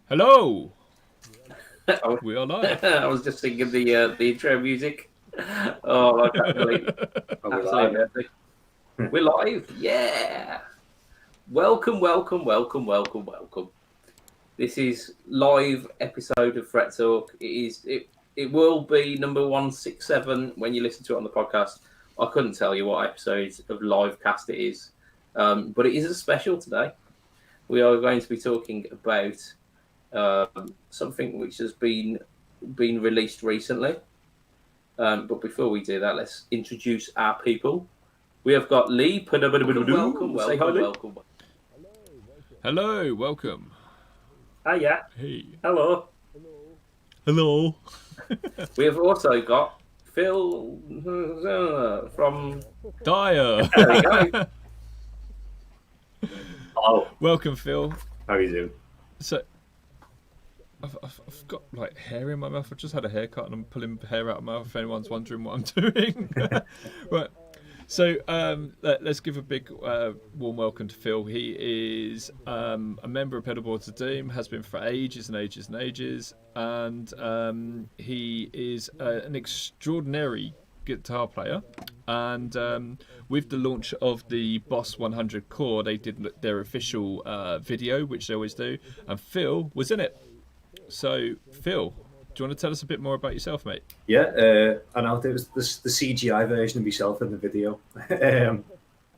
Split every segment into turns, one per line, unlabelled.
Hello. We are live.
I was just thinking the intro music. Oh, I can't believe it. We're live. Yeah. Welcome. This is live episode of Fret Talk. It will be number 167 when you listen to it on the podcast. I couldn't tell you what episode of live cast it is, but it is a special today. We are going to be talking about something which has been released recently. But before we do that, let's introduce our people. We have got Lee. Welcome.
Hello. Welcome.
Hiya.
Hey.
Hello.
Hello.
We have also got Phil from
Dyer.
There we go.
Hello.
Welcome, Phil.
How are you doing?
So, I've got like hair in my mouth. I just had a haircut and I'm pulling hair out of my mouth. If anyone's wondering what I'm doing, right. So let's give a big warm welcome to Phil. He is a member of Pedalboards of Doom, has been for ages and ages and ages, and he is an extraordinary guitar player. And with the launch of the Boss 100 core, they did their official video, which they always do, and Phil was in it. So, Phil, do you want to tell us a bit more about yourself, mate?
Yeah, I know there was the CGI version of myself in the video. Yeah,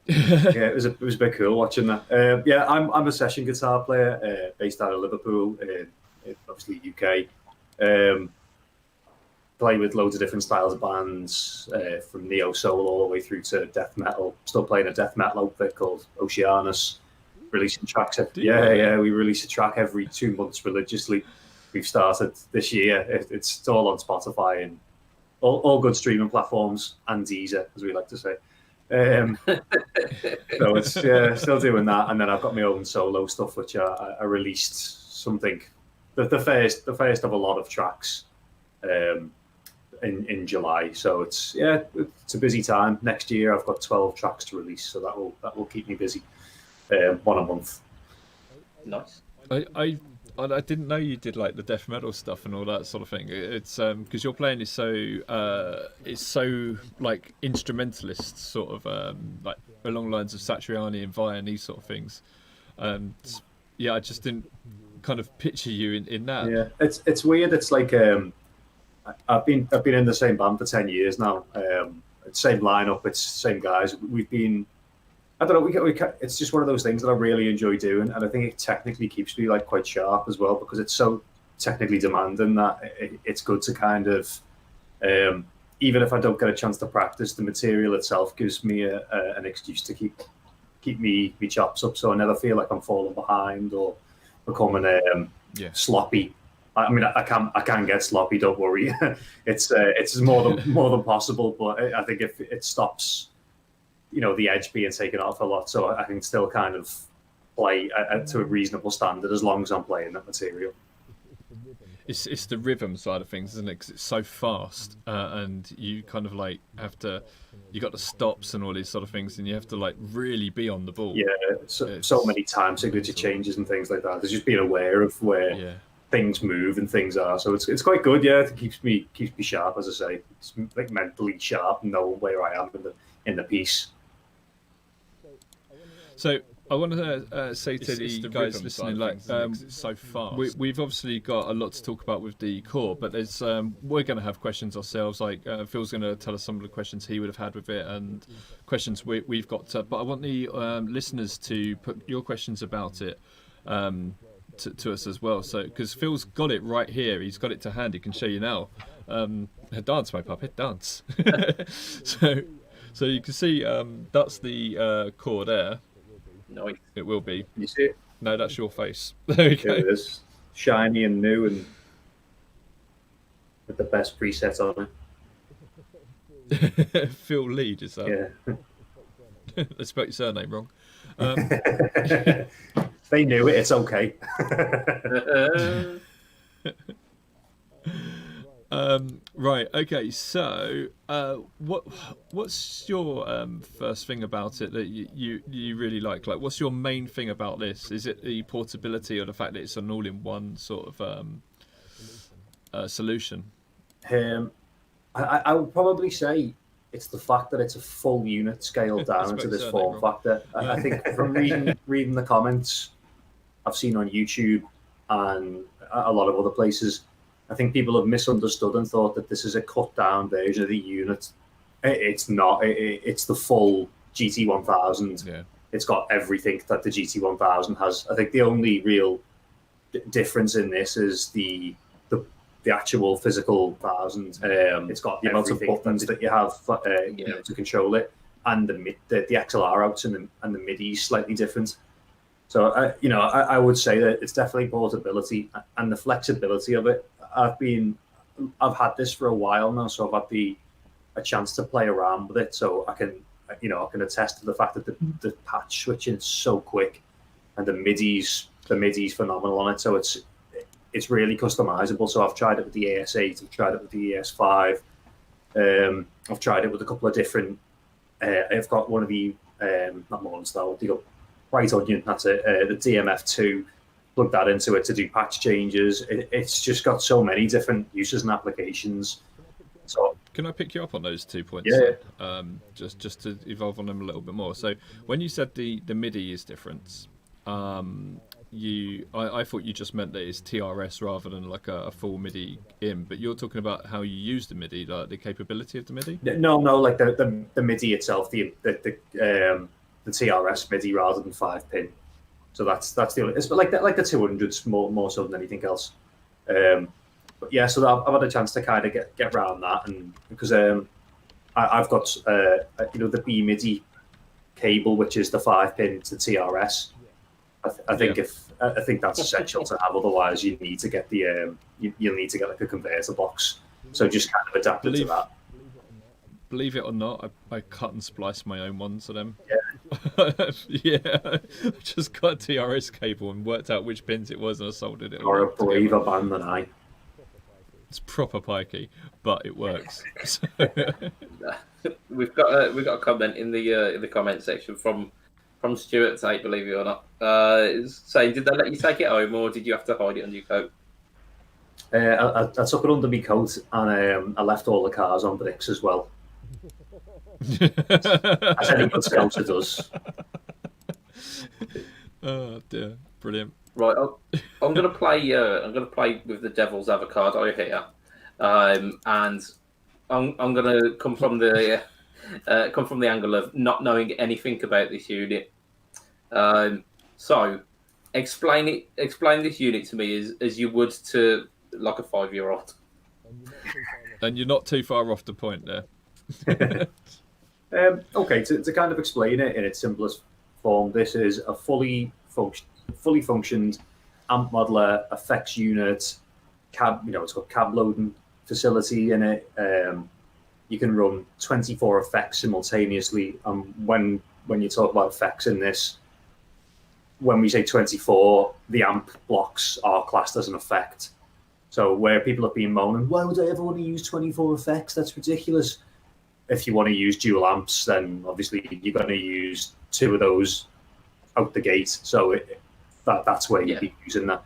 it was a bit cool watching that. Yeah, I'm a session guitar player based out of Liverpool, obviously UK. Play with loads of different styles of bands, from neo soul all the way through to death metal. Still playing a death metal outfit called Oceanus. Releasing tracks. Yeah, we release a track every 2 months religiously. We've started this year. It's all on Spotify and all good streaming platforms and Deezer, as we like to say. So it's still doing that, and then I've got my own solo stuff, which I released something, the first of a lot of tracks, in July. So it's a busy time. Next year I've got 12 tracks to release, so that will keep me busy, one a month.
Nice.
I didn't know you did like the death metal stuff and all that sort of thing. It's because your playing is so like instrumentalist sort of like along the lines of Satriani and Vai and these sort of things. Yeah, I just didn't kind of picture you in that.
Yeah, it's weird. It's like I've been in the same band for 10 years now. Same lineup, it's same guys. We've been. I don't know. It's just one of those things that I really enjoy doing, and I think it technically keeps me like quite sharp as well because it's so technically demanding that it's good to kind of, even if I don't get a chance to practice, the material itself gives me an excuse to keep me chops up, so I never feel like I'm falling behind or becoming sloppy. I mean, I can get sloppy. Don't worry. It's more than possible, but I think if it stops, the edge being taken off a lot, so I can still kind of play to a reasonable standard as long as I'm playing that material.
It's the rhythm side of things, isn't it? Because it's so fast, and you kind of like you got the stops and all these sort of things, and you have to like really be on the ball.
Yeah, so many time signature changes and things like that. There's just being aware of where things move and things are. So it's quite good. Yeah, it keeps me sharp, as I say. It's like mentally sharp, knowing where I am in the piece.
So I want to say to the guys listening, like, so fast. We've obviously got a lot to talk about with the core, but there's we're going to have questions ourselves. Like Phil's going to tell us some of the questions he would have had with it and questions we've got. But I want the listeners to put your questions about it to us as well. So because Phil's got it right here, he's got it to hand. He can show you now. Dance, my puppet, dance. So you can see that's the core there.
No,
it will be.
You see it?
No, that's your face. There we go.
It is shiny and new and with the best presets on
it. Phil Lead, is that?
Yeah.
I spelled your surname wrong.
They knew it. It's okay.
Right. Okay. So, what's your first thing about it that you really like? Like, what's your main thing about this? Is it the portability or the fact that it's an all-in-one sort of solution?
I would probably say it's the fact that it's a full unit scaled down into this form factor. I think from reading the comments I've seen on YouTube and a lot of other places, I think people have misunderstood and thought that this is a cut down version of the unit. It's not. It's the full GT-1000.
Yeah.
It's got everything that the GT-1000 has. I think the only real difference in this is the actual physical 1000. It's got the amount of buttons that you have to control it, and the XLR outs and the MIDI slightly different. So I would say that it's definitely portability and the flexibility of it. I've had this for a while now, so I've had a chance to play around with it. So I can attest to the fact that the patch switching is so quick, and the MIDI's phenomenal on it. So it's really customizable. So I've tried it with the AS8, I've tried it with the ES5, I've tried it with a couple of different. I've got one of the not Morningstar, what do you got? White Onion. That's it. The DMF2. Plug that into it to do patch changes. It's just got so many different uses and applications. So
can I pick you up on those 2 points?
Yeah.
Just to evolve on them a little bit more. So when you said the MIDI is different, I thought you just meant that it's TRS rather than like a full MIDI in, but you're talking about how you use the MIDI, like the capability of the MIDI.
No, like the MIDI itself, the TRS MIDI rather than 5-pin. So that's the only. It's like the 200s more so than anything else. But yeah, so I've had a chance to kind of get around that, and because I've got the B MIDI cable, which is the 5-pin to TRS. I think that's essential to have. Otherwise, you need to get you'll need to get like a converter box. So just kind of adapted to that.
Believe it or not, I cut and spliced my own ones of them.
Yeah.
Yeah. I just got a TRS cable and worked out which pins it was, and I soldered it.
Or a braver band than I.
It's proper pikey, but it works.
We've got a comment in the comment section from Stuart Tate, believe it or not, saying, did they let you take it home, or did you have to hide it under your coat?
I took it under my coat, and I left all the cars on bricks as well. As any good scouter does.
Oh
dear, brilliant.
Right, I'm gonna play with the devil's avocado here, and I'm gonna come from the angle of not knowing anything about this unit. So explain this unit to me as you would to like a 5-year-old.
And you're not too far off the point there.
Okay, to kind of explain it in its simplest form, this is a fully functioned amp modeler, effects unit, cab. It's got cab loading facility in it. You can run 24 effects simultaneously. When you talk about effects in this, when we say 24, the amp blocks are classed as an effect. So where people have been moaning, why would I ever want to use 24 effects? That's ridiculous. If you want to use dual amps, then obviously you're going to use 2 of those out the gate. So that's where you'd be using that.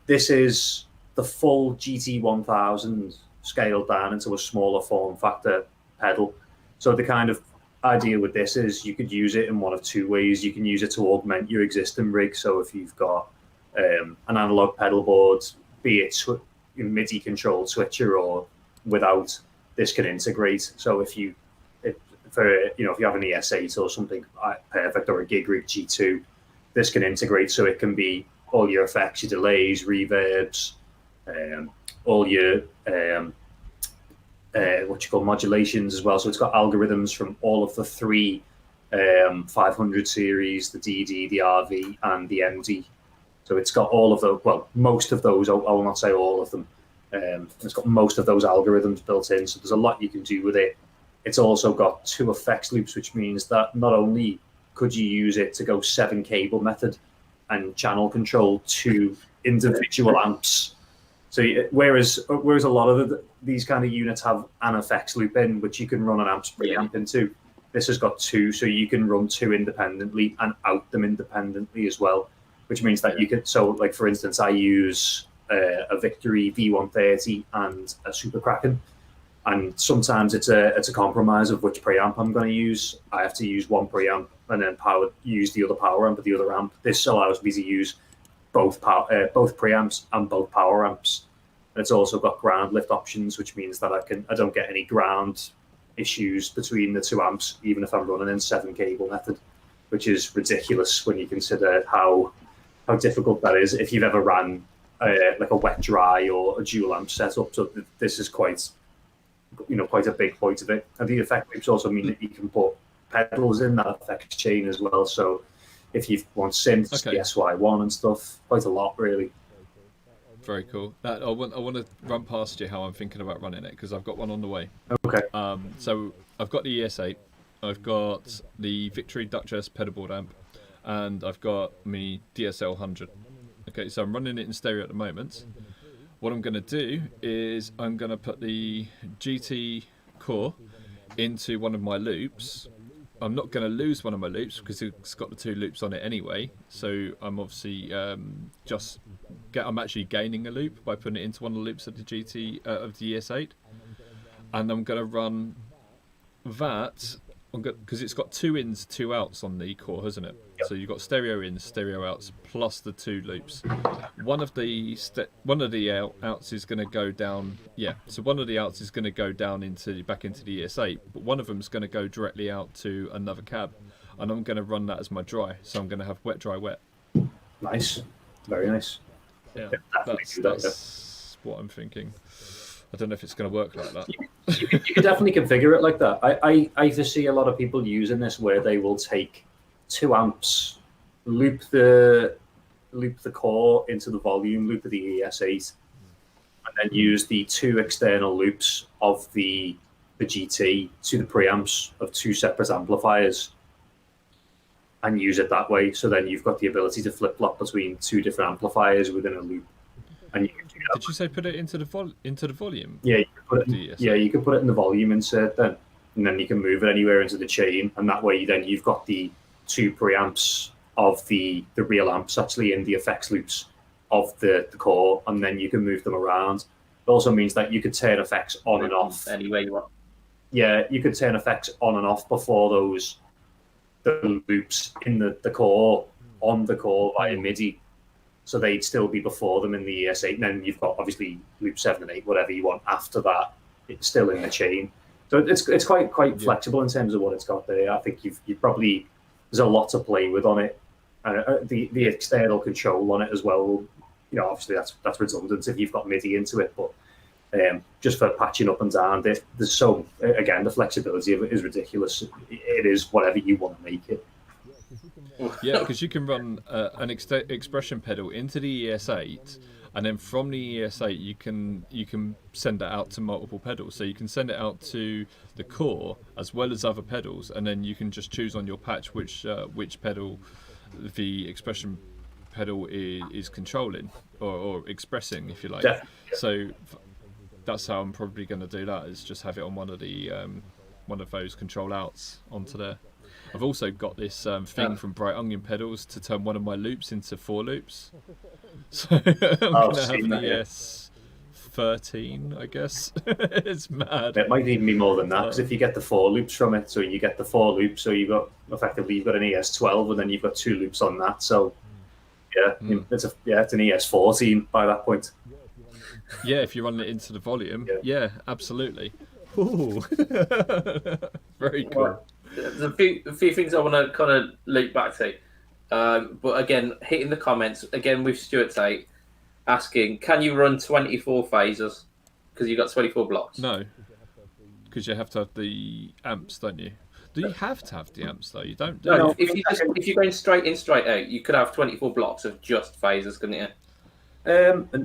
This is the full GT-1000 scaled down into a smaller form factor pedal. So the kind of idea with this is you could use it in one of 2 ways. You can use it to augment your existing rig. So if you've got an analog pedal board, be it MIDI controlled switcher or without, this can integrate. So if you have an ES8 or something perfect, or a Gig Rig G2, this can integrate. So it can be all your effects, your delays, reverbs, all your modulations as well. So it's got algorithms from all of the 3 500 series, the DD, the RV, and the MD. So it's got all of those, well, most of those, I will not say all of them. It's got most of those algorithms built in, so there's a lot you can do with it. It's also got 2 effects loops, which means that not only could you use it to go 7 cable method and channel control 2 individual amps. So whereas a lot of these kind of units have an effects loop in, which you can run an amps preamp into, this has got two, so you can run two independently and out them independently as well, which means that you could. So, like for instance, I use a Victory V130 and a Super Kraken. And sometimes it's a compromise of which preamp I'm going to use. I have to use one preamp and then use the other power amp with the other amp. This allows me to use both preamps and both power amps. And it's also got ground lift options, which means that I don't get any ground issues between the two amps, even if I'm running in 7-cable method, which is ridiculous when you consider how difficult that is if you've ever ran like a wet dry or a dual amp setup. So this is quite a big point of it. And the effect loops also mean that you can put pedals in that effects chain as well. So if you want synths, the SY1 and stuff, quite a lot really.
Very cool. I want to run past you how I'm thinking about running it, because I've got one on the way.
Okay.
So I've got the ES8, I've got the Victory Duchess pedalboard amp, and I've got my DSL 100. Okay, so I'm running it in stereo at the moment. What I'm going to do is I'm going to put the GT core into one of my loops. I'm not going to lose one of my loops because it's got the two loops on it anyway. So I'm obviously I'm actually gaining a loop by putting it into one of the loops of the of the ES8, and I'm going to run that because it's got 2 ins, 2 outs on the core, hasn't it? Yep. So you've got stereo ins, stereo outs, plus the 2 loops. One of the outs is going to go down. Yeah, so one of the outs is going to go down back into the ES8, but one of them is going to go directly out to another cab, and I'm going to run that as my dry. So I'm going to have wet, dry, wet.
Nice, very nice.
Yeah, that's what I'm thinking. I don't know if it's going to work like that.
You can definitely configure it like that. I just see a lot of people using this where they will take 2 amps, loop the core into the volume loop of the ES8, and then use the 2 external loops of the GT to the preamps of 2 separate amplifiers, and use it that way. So then you've got the ability to flip flop between 2 different amplifiers within a loop. And you can do that.
Did you say put it into the volume?
Yeah, you can put it in the volume insert then, and then you can move it anywhere into the chain, and that way you've got the 2 preamps of the real amps actually in the effects loops of the core, and then you can move them around. It also means that you could turn effects on and off
anywhere you want.
Yeah, you could turn effects on and off before the loops in the core on the core via MIDI. So they'd still be before them in the ES8, and then you've got obviously loop 7 and 8, whatever you want after that. It's still in the chain, so it's quite flexible in terms of what it's got there. I think you probably there's a lot to play with on it. The external control on it as well. Obviously that's redundant if you've got MIDI into it, but just for patching up and down, the flexibility of it is ridiculous. It is whatever you want to make it.
Yeah, because you can run an expression pedal into the ES8, and then from the ES8 you can send it out to multiple pedals. So you can send it out to the core as well as other pedals, and then you can just choose on your patch which pedal the expression pedal is controlling or expressing, if you like.
Definitely.
So that's how I'm probably going to do that. Is just have it on one of those control outs onto there. I've also got this thing from Bright Onion Pedals to turn one of my loops into 4 loops. So I'm going to have the ES13, I guess. It's mad.
It might even be more than that, because if you get the 4 loops from it, so you get the 4 loops, so you've got an ES12, and then you've got 2 loops on that. So it's an ES14 by that point.
Yeah, if you run it into the volume. Yeah, absolutely. Ooh. Very cool.
Well, there's a few things I want to kind of loop back to. But again, hitting the comments, again with Stuart Tate, asking, can you run 24 phasers? Because you've got 24 blocks.
No, because you have to have the amps, don't you? Do you have to have the amps, though? You don't do
No, if you're going straight in, straight out, you could have 24 blocks of just phasers, couldn't you?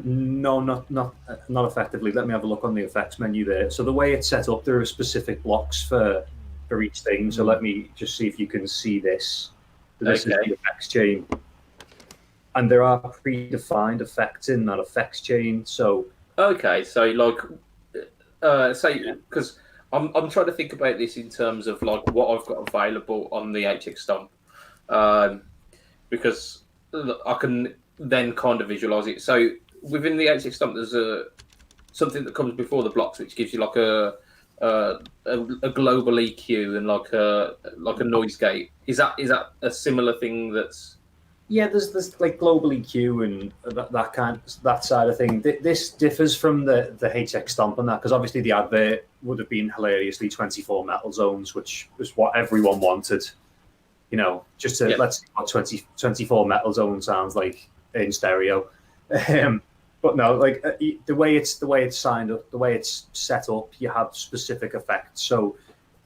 No, not effectively. Let me have a look on the effects menu there. So the way it's set up, there are specific blocks for each thing. So let me just see if you can see this. So this is the effects chain, and there are predefined effects in that effects chain. So
Okay, so like, say, because I'm trying to think about this in terms of like what I've got available on the HX Stomp, um, because I can then kind of visualize it. So within the HX Stomp, there's something that comes before the blocks, which gives you like a global EQ and like a noise gate. Is that a similar thing that's
Yeah, there's like global EQ and that side of thing. This differs from the HX Stomp on that because obviously the advert would have been hilariously 24 metal zones, which was what everyone wanted. You know, just to let's see what 24 metal zone sounds like in stereo. But no, like the way it's signed up, the way it's set up, you have specific effects. So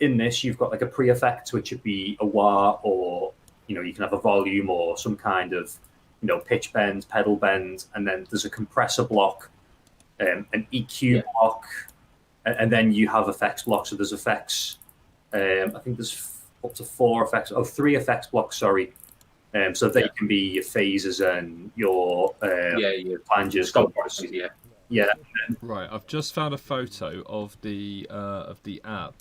in this, you've got like a pre-effect, which would be a wah, or you can have a volume or some kind of pitch bend, pedal bend, and then there's a compressor block, an EQ block, and then you have effects blocks. So there's effects. I think there's up to 3 effects blocks. Sorry. So they can be your phases and your flanges. Yeah.
Right, I've just found a photo of the app,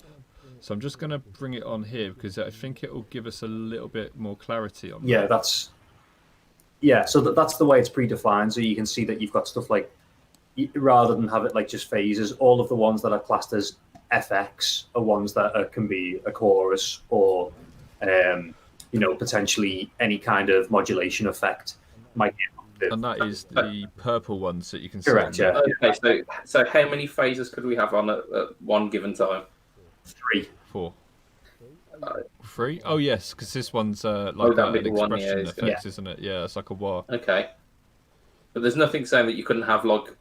so I'm just going to bring it on here because I think it will give us a little bit more clarity on.
Yeah, that's So that's the way it's predefined. So you can see that you've got stuff like, rather than have it like just phases, all of the ones that are classed as FX are ones that can be a chorus or potentially any kind of modulation effect.
And that is the purple ones that you can see.
Correct, yeah.
Okay, so how many phases could we have on at one given time?
3.
4. 3? Oh yes, because this one's like an expression effect, isn't it? Yeah, it's like a wah.
Okay, but there's nothing saying that you couldn't have like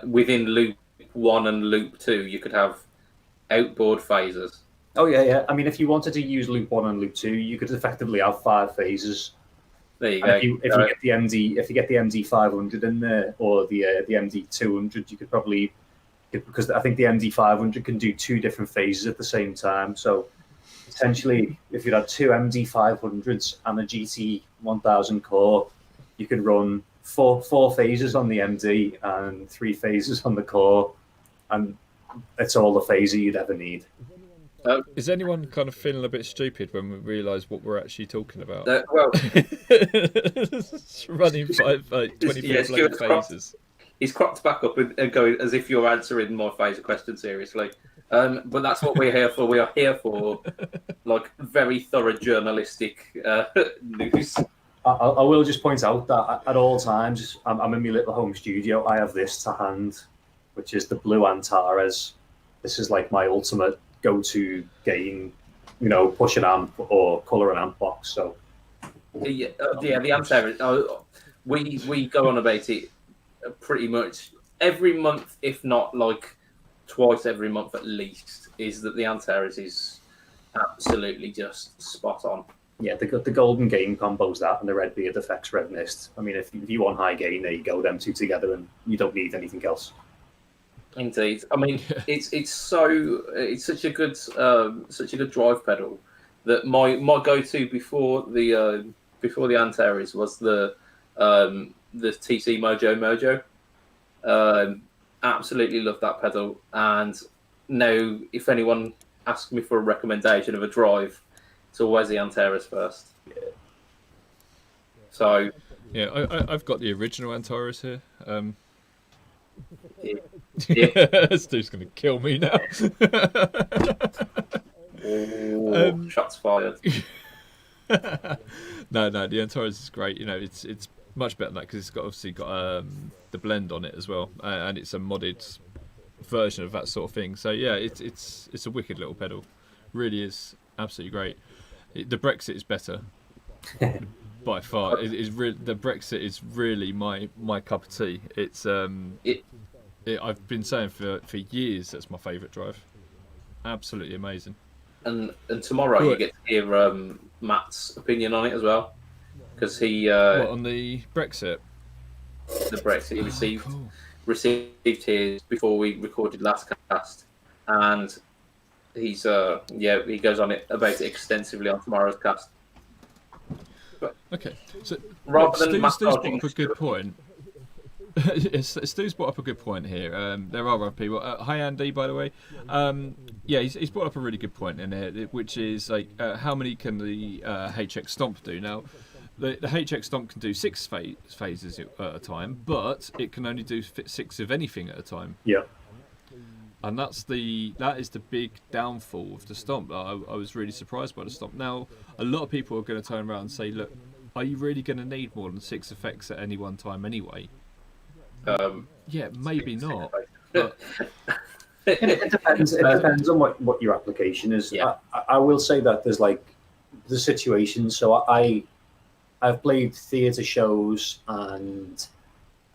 within loop 1 and loop 2, you could have outboard phases.
Oh yeah. I mean, if you wanted to use loop 1 and loop 2, you could effectively have 5 phases.
There you go.
If you get the MD500 in there or the MD200, you could probably, because I think the MD500 can do 2 different phases at the same time. So potentially, if you had 2 MD500s and a GT-1000 core, you could run four phases on the MD and 3 phases on the core, and it's all the phaser you'd ever need.
Is anyone kind of feeling a bit stupid when we realise what we're actually talking about?
Well,
running 24 phases.
He's cropped back up and going as if you're answering my phaser question seriously. But that's what we're here for. We are here for like very thorough journalistic news.
I will just point out that at all times, I'm in my little home studio. I have this to hand, which is the blue Antares. This is like my ultimate go-to gain, push an amp or color an amp box. So
the Antares. We go on about it pretty much every month, if not like twice every month at least. Is that the Antares is absolutely just spot on.
Yeah, the golden gain combos that and the red beard effects red mist. I mean, if you want high gain, there you go, them 2 together, and you don't need anything else.
Indeed, I mean it's such a good drive pedal that my go-to before the Antares was the TC Mojo. Absolutely love that pedal, and now if anyone asks me for a recommendation of a drive, it's always the Antares first.
Yeah.
So
yeah, I've got the original Antares here.
Yeah.
Stu's going to kill me now.
Shots fired.
No, the Antares is great. It's much better than that because it's obviously got the blend on it as well, and it's a modded version of that sort of thing. So yeah, it's a wicked little pedal. Really is absolutely great. The Brexit is better by far. The Brexit is really my cup of tea. It's I've been saying for years that's my favourite drive. Absolutely amazing.
And tomorrow you get to hear Matt's opinion on it as well, because he
what, on the Brexit.
The Brexit he received his before we recorded last cast, and he's he goes on it about it extensively on tomorrow's cast.
Okay, so
rather than
Stu's got a good point. Stu's brought up a good point here. There are other people. Hi, Andy, by the way. Yeah, he's brought up a really good point in here, which is like how many can the HX Stomp do? Now, the HX Stomp can do 6 phases at a time, but it can only do 6 of anything at a time.
Yeah.
And that is the big downfall of the Stomp. I was really surprised by the Stomp. Now, a lot of people are going to turn around and say, look, are you really going to need more than 6 effects at any one time anyway? Yeah, maybe not. But...
it depends. It depends on what your application is.
Yeah.
I will say that there's like the situations. So I've played theatre shows, and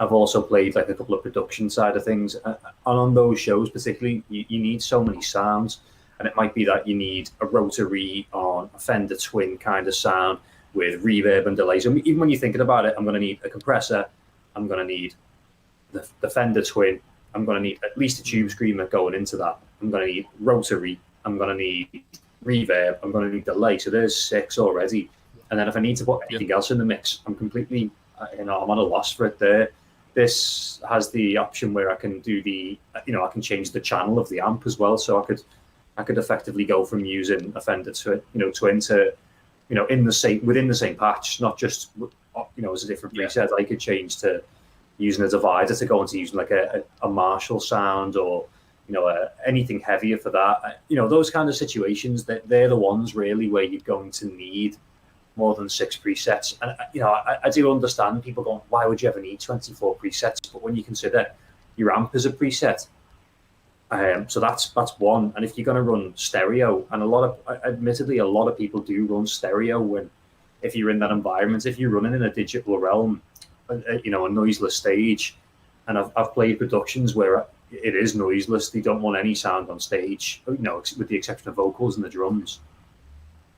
I've also played like a couple of production side of things. And on those shows, particularly, you need so many sounds, and it might be that you need a rotary on a Fender Twin kind of sound with reverb and delay. So even when you're thinking about it, I'm going to need a compressor. I'm going to need the Fender Twin. I'm going to need at least a tube screamer going into that. I'm going to need rotary. I'm going to need reverb. I'm going to need delay. So there's 6 already. And then if I need to put anything else in the mix, I'm completely, I'm at a loss for it there. This has the option where I can do I can change the channel of the amp as well. So I could effectively go from using a Fender Twin to, within the same patch, not just, as a different preset. I could change to using a divider to go into using like a Marshall sound or, anything heavier for that. Those kind of situations, they're the ones really where you're going to need more than 6 presets. And, I do understand people going, why would you ever need 24 presets? But when you consider your amp as a preset, so that's one. And if you're going to run stereo, and admittedly, a lot of people do run stereo if you're in that environment, if you're running in a digital realm, a noiseless stage, and I've played productions where it is noiseless. They don't want any sound on stage, with the exception of vocals and the drums.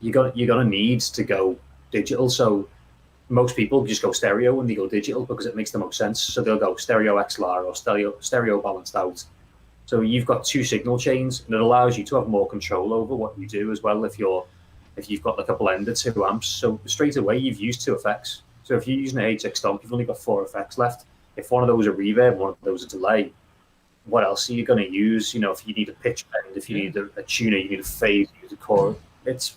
You're gonna need to go digital. So most people just go stereo when they go digital because it makes the most sense. So they'll go stereo XLR or stereo balanced out. So you've got 2 signal chains, and it allows you to have more control over what you do as well. If you've got like a blender 2 amps, so straight away you've used 2 effects. So if you're using a HX Stomp, you've only got 4 effects left. If one of those are reverb, one of those a delay, what else are you going to use? If you need a pitch bend, if you need a tuner, you need a phase, you need a chord. It's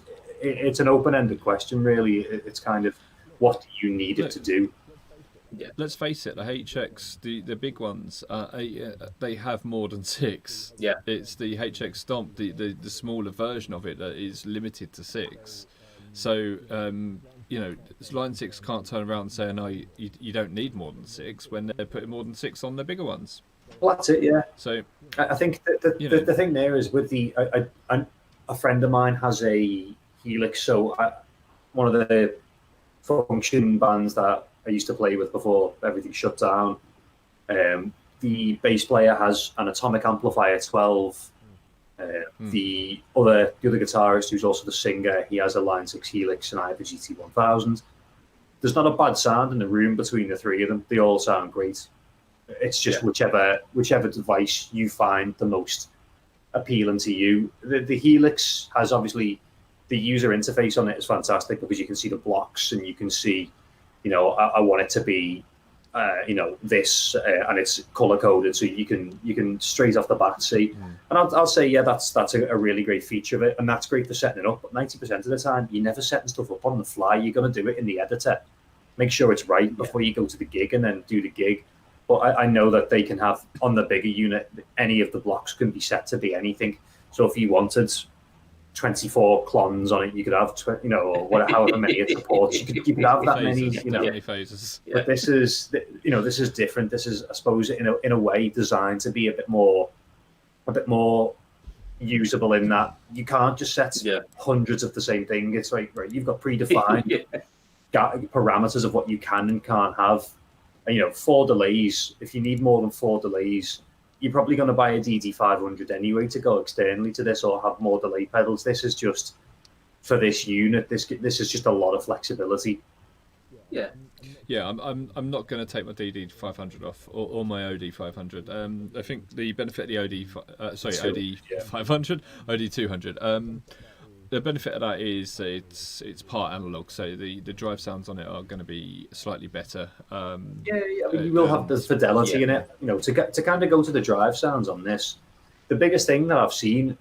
an open-ended question, really. It's kind of what do you need it to do?
Yeah. Let's face it, the HX, the big ones, they have more than 6.
Yeah.
It's the HX Stomp, the smaller version of it that is limited to 6. So, Line 6 can't turn around and say, no, you don't need more than 6 when they're putting more than 6 on the bigger ones.
Well, that's it, yeah.
So
I think the thing there is with a friend of mine has a Helix. So one of the function bands that I used to play with before everything shut down, the bass player has an Atomic Amplifier 12. The other guitarist, who's also the singer, he has a Line 6 Helix, and I have a GT-1000. There's not a bad sound in the room between the 3 of them. They all sound great. It's just whichever device you find the most appealing to you. The Helix has obviously the user interface on it is fantastic because you can see the blocks and you can see, I want it to be, this, and it's color coded, so you can straight off the bat see. And I'll say, that's a really great feature of it, and that's great for setting it up. But 90% of the time, you're never setting stuff up on the fly. You're going to do it in the editor. Make sure it's right before you go to the gig, and then do the gig. But I know that they can have, on the bigger unit, any of the blocks can be set to be anything. So if you wanted 24 clones on it, you could have, or whatever, however many it supports. You could have that many
phases.
But this is, this is different. This is, I suppose, in a way, designed to be a bit more usable in that you can't just set hundreds of the same thing. It's like, right, you've got predefined parameters of what you can and can't have. And, 4 delays. If you need more than 4 delays, you're probably going to buy a DD500 anyway to go externally to this, or have more delay pedals. This is just for this unit. This is just a lot of flexibility.
Yeah, I'm not going to take my DD500 off or my OD500. I think the benefit of the OD500, OD200. the benefit of that is it's part analog, so the drive sounds on it are going to be slightly better.
I mean, you will have the fidelity in it. You know, to kind of go to the drive sounds on this. The biggest thing that I've seen,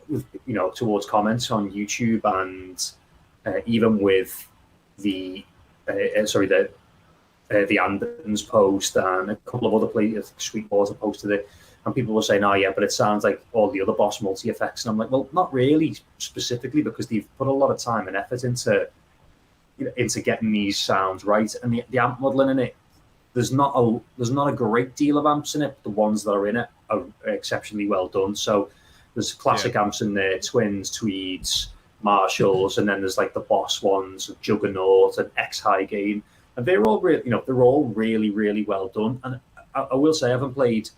with, you know, towards comments on YouTube and even with the Andens post and a couple of other places, Sweetwater posted it, and people were saying, "Oh yeah, but it sounds like all the other Boss multi effects." And I'm like, well, not really specifically, because they've put a lot of time and effort into getting these sounds right, and the amp modeling in it. There's not a great deal of amps in it. But the ones that are in it are exceptionally well done. So there's classic amps in there, Twins, Tweeds, Marshalls, and then there's like the Boss ones, Juggernaut and X High Gain, and they're all really, really well done. And I will say I haven't played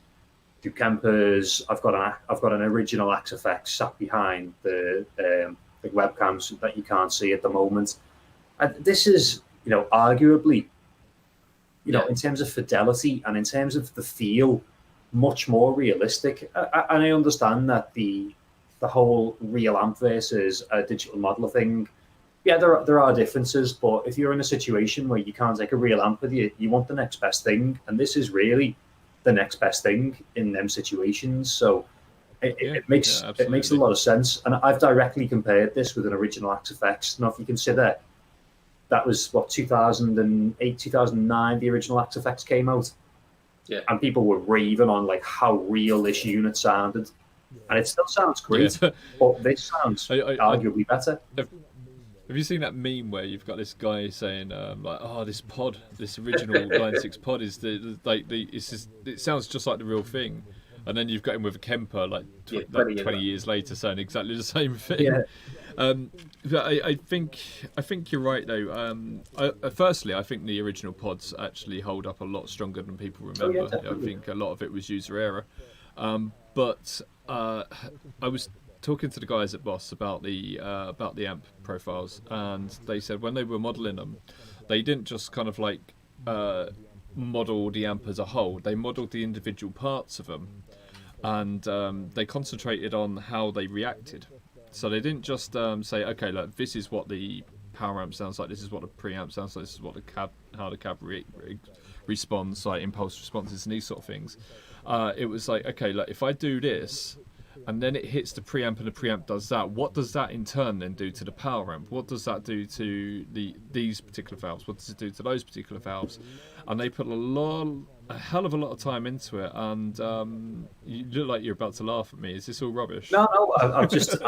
Kempers. I've got an original Axe-Fx sat behind the webcams that you can't see at the moment. And this is, arguably, in terms of fidelity and in terms of the feel, much more realistic. And I understand that the whole real amp versus a digital modeler thing, there are differences. But if you're in a situation where you can't take a real amp with you, you want the next best thing, and this is really the next best thing in them situations. So it makes a lot of sense. And I've directly compared this with an original Axe-Fx. Now, if you consider that was 2008, 2009, the original Axe-Fx came out.
Yeah. And
people were raving on like how real this unit sounded. And it still sounds great, but this sounds arguably better.
Have you seen that meme where you've got this guy saying this original Line 6 pod is it sounds just like the real thing, and then you've got him with a Kemper 20 years later saying exactly the same thing. I think you're right though. Firstly, I think the original pods actually hold up a lot stronger than people remember. I think a lot of it was user error, but I was talking to the guys at Boss about the amp profiles, and they said when they were modelling them, they didn't just kind of model the amp as a whole. They modelled the individual parts of them, and they concentrated on how they reacted. So they didn't just say, okay, look, this is what the power amp sounds like, this is what the preamp sounds like, this is what how the cab responds, like impulse responses and these sort of things. It was like, okay, look, if I do this, and then it hits the preamp and the preamp does that, what does that in turn then do to the power amp? What does that do to these particular valves? What does it do to those particular valves? And they put a hell of a lot of time into it, and you look like you're about to laugh at me. Is this all rubbish?
No, I've just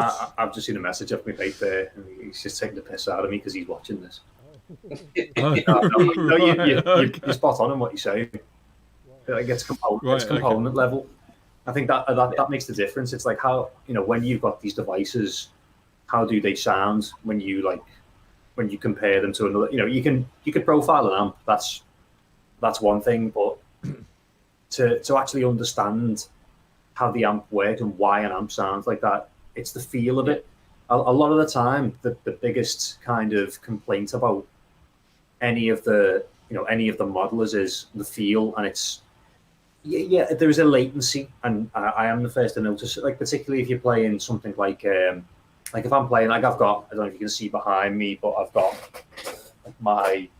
seen a message off my mate there, and he's just taking the piss out of me because he's watching this. You're spot on in what you say. It gets component level. I think that makes the difference. It's like how, when you've got these devices, how do they sound when you compare them to another? You could profile an amp. That's one thing, but to actually understand how the amp works and why an amp sounds like that, it's the feel of it. A lot of the time, the biggest kind of complaint about any of the modelers is the feel, and it's there is a latency, and I am the first to notice it. Like particularly if you're playing something like if I'm playing, I've got, I don't know if you can see behind me, but I've got my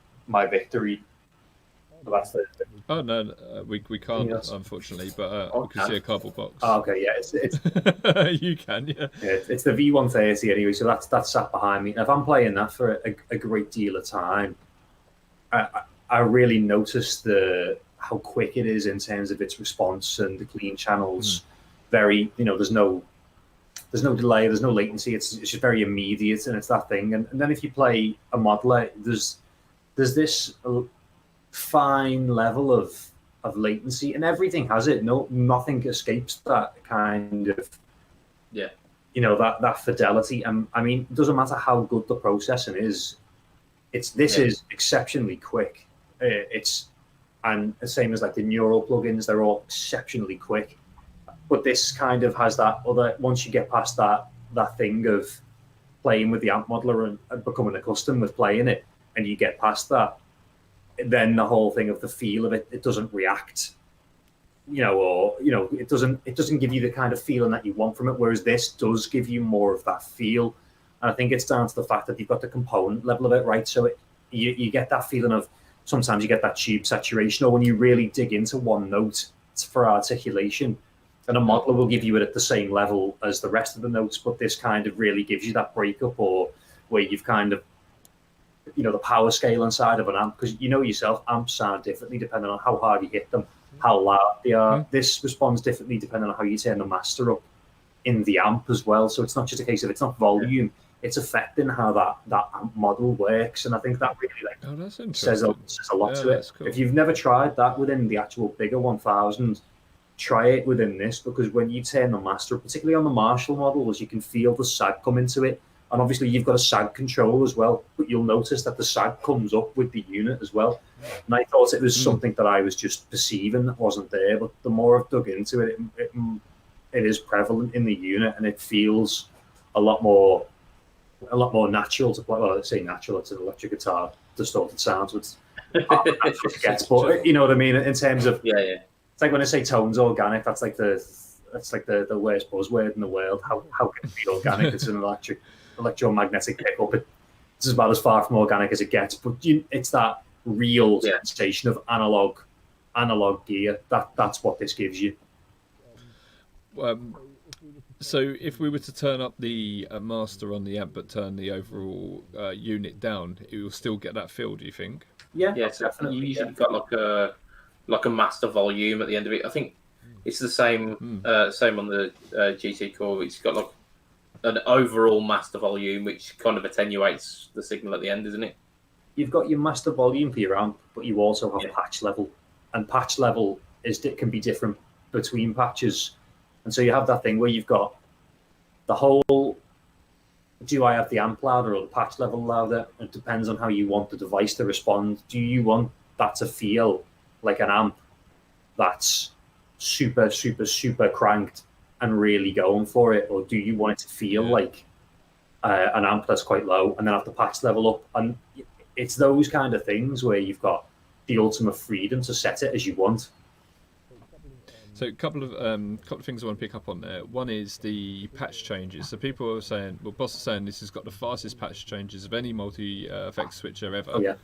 Victory. Well, that's
oh no, we can't unfortunately, but we can see a cardboard box.
Oh, okay, yeah, it's
you can, yeah.
It's the V130 anyway, so that's sat behind me. And if I'm playing that for a great deal of time, I really notice how quick it is in terms of its response and the clean channels. Very, there's no delay, there's no latency. It's just very immediate, and it's that thing. And then if you play a modeler, there's this fine level of latency, and everything has it. Nothing escapes that kind of that fidelity. And I mean, it doesn't matter how good the processing is. This is exceptionally quick. And the same as like the neural plugins, they're all exceptionally quick. But this kind of has that other, once you get past that thing of playing with the amp modeler and becoming accustomed with playing it, and you get past that, then the whole thing of the feel of it doesn't react, it doesn't give you the kind of feeling that you want from it. Whereas this does give you more of that feel. And I think it's down to the fact that you've got the component level of it right. So you get that feeling of, sometimes you get that tube saturation, or when you really dig into one note for articulation, and a modeler will give you it at the same level as the rest of the notes, but this kind of really gives you that breakup, or where you've kind of, the power scale inside of an amp, because yourself, amps sound differently depending on how hard you hit them, how loud they are. This responds differently depending on how you turn the master up in the amp as well. So it's not just a case of, it's not volume, it's affecting how that amp model works. And I think that really says a lot to it. Cool. If you've never tried that within the actual bigger 1000, try it within this, because when you turn the master, particularly on the Marshall models, you can feel the sag come into it. And obviously you've got a sag control as well, but you'll notice that the sag comes up with the unit as well. And I thought it was something that I was just perceiving that wasn't there, but the more I've dug into it, it is prevalent in the unit, and it feels a lot more natural to play. Well, I say natural, it's an electric guitar, distorted sounds, which it gets, but you know what I mean in terms of It's like when I say tone's organic, that's like the worst buzzword in the world. How can it be organic? It's an electromagnetic pickup. It's about as far from organic as it gets, but it's that real sensation of analog gear. That's what this gives you.
So if we were to turn up the master on the amp but turn the overall unit down, it will still get that feel, do you think?
Yeah, definitely. You usually got like a master volume at the end of it. I think it's the same same on the GT Core. It's got like an overall master volume, which kind of attenuates the signal at the end, isn't it?
You've got your master volume for your amp, but you also have patch level, and patch level can be different between patches. And so you have that thing where you've got the whole, do I have the amp louder or the patch level louder? It depends on how you want the device to respond. Do you want that to feel like an amp that's super, super, super cranked and really going for it? Or do you want it to feel like an amp that's quite low and then have the patch level up? And it's those kind of things where you've got the ultimate freedom to set it as you want.
So a couple of things I want to pick up on there. One is the patch changes. So people are saying, well, Boss is saying this has got the fastest patch changes of any multi-effects switcher ever.
Oh, yeah.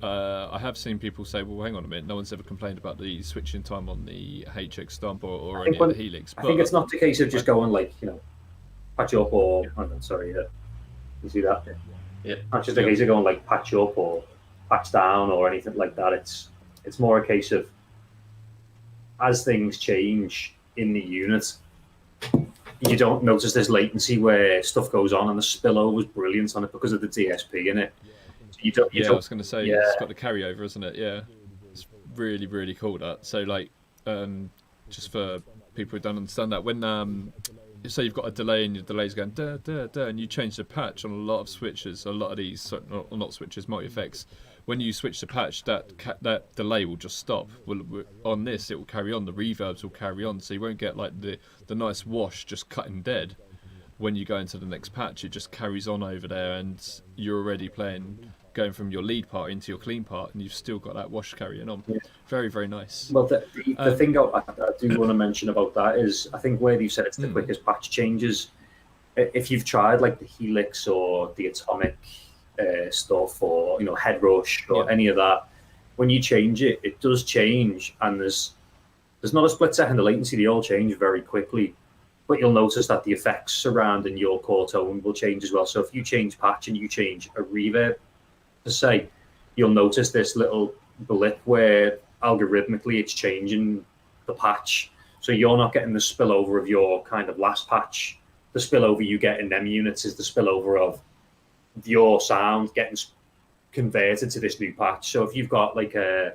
I have seen people say, well, hang on a minute, no one's ever complained about the switching time on the HX Stomp or any of the Helix.
I think it's not the case of just going like, patch up or, sorry, you see that?
Yeah.
Not just a case of going like patch up or patch down or anything like that. It's more a case of, as things change in the unit, you don't notice this latency where stuff goes on, and the spillover is brilliant on it because of the DSP in it. So
I was going to say, it's got the carryover, isn't it? Yeah, it's really, really cool that. So like, just for people who don't understand that, when say you've got a delay and your delay's going da da da, and you change the patch on a lot of switches, a lot of these, not switches, multi-effects. When you switch the patch, that delay will just stop. On this, it will carry on. The reverbs will carry on, so you won't get like the nice wash just cutting dead. When you go into the next patch, it just carries on over there, and you're already going from your lead part into your clean part, and you've still got that wash carrying on. Yeah. Very, very nice.
Well, the thing I do want to mention about that is, I think where you said it's the quickest patch changes, if you've tried like the Helix or the Atomic stuff, or Head Rush or any of that, when you change it, it does change, and there's not a split second of latency. They all change very quickly, but you'll notice that the effects surrounding your core tone will change as well. So if you change patch and you change a reverb, to say, you'll notice this little blip where algorithmically it's changing the patch. So you're not getting the spillover of your kind of last patch. The spillover you get in them units is the spillover of your sound getting converted to this new patch. So if you've got like a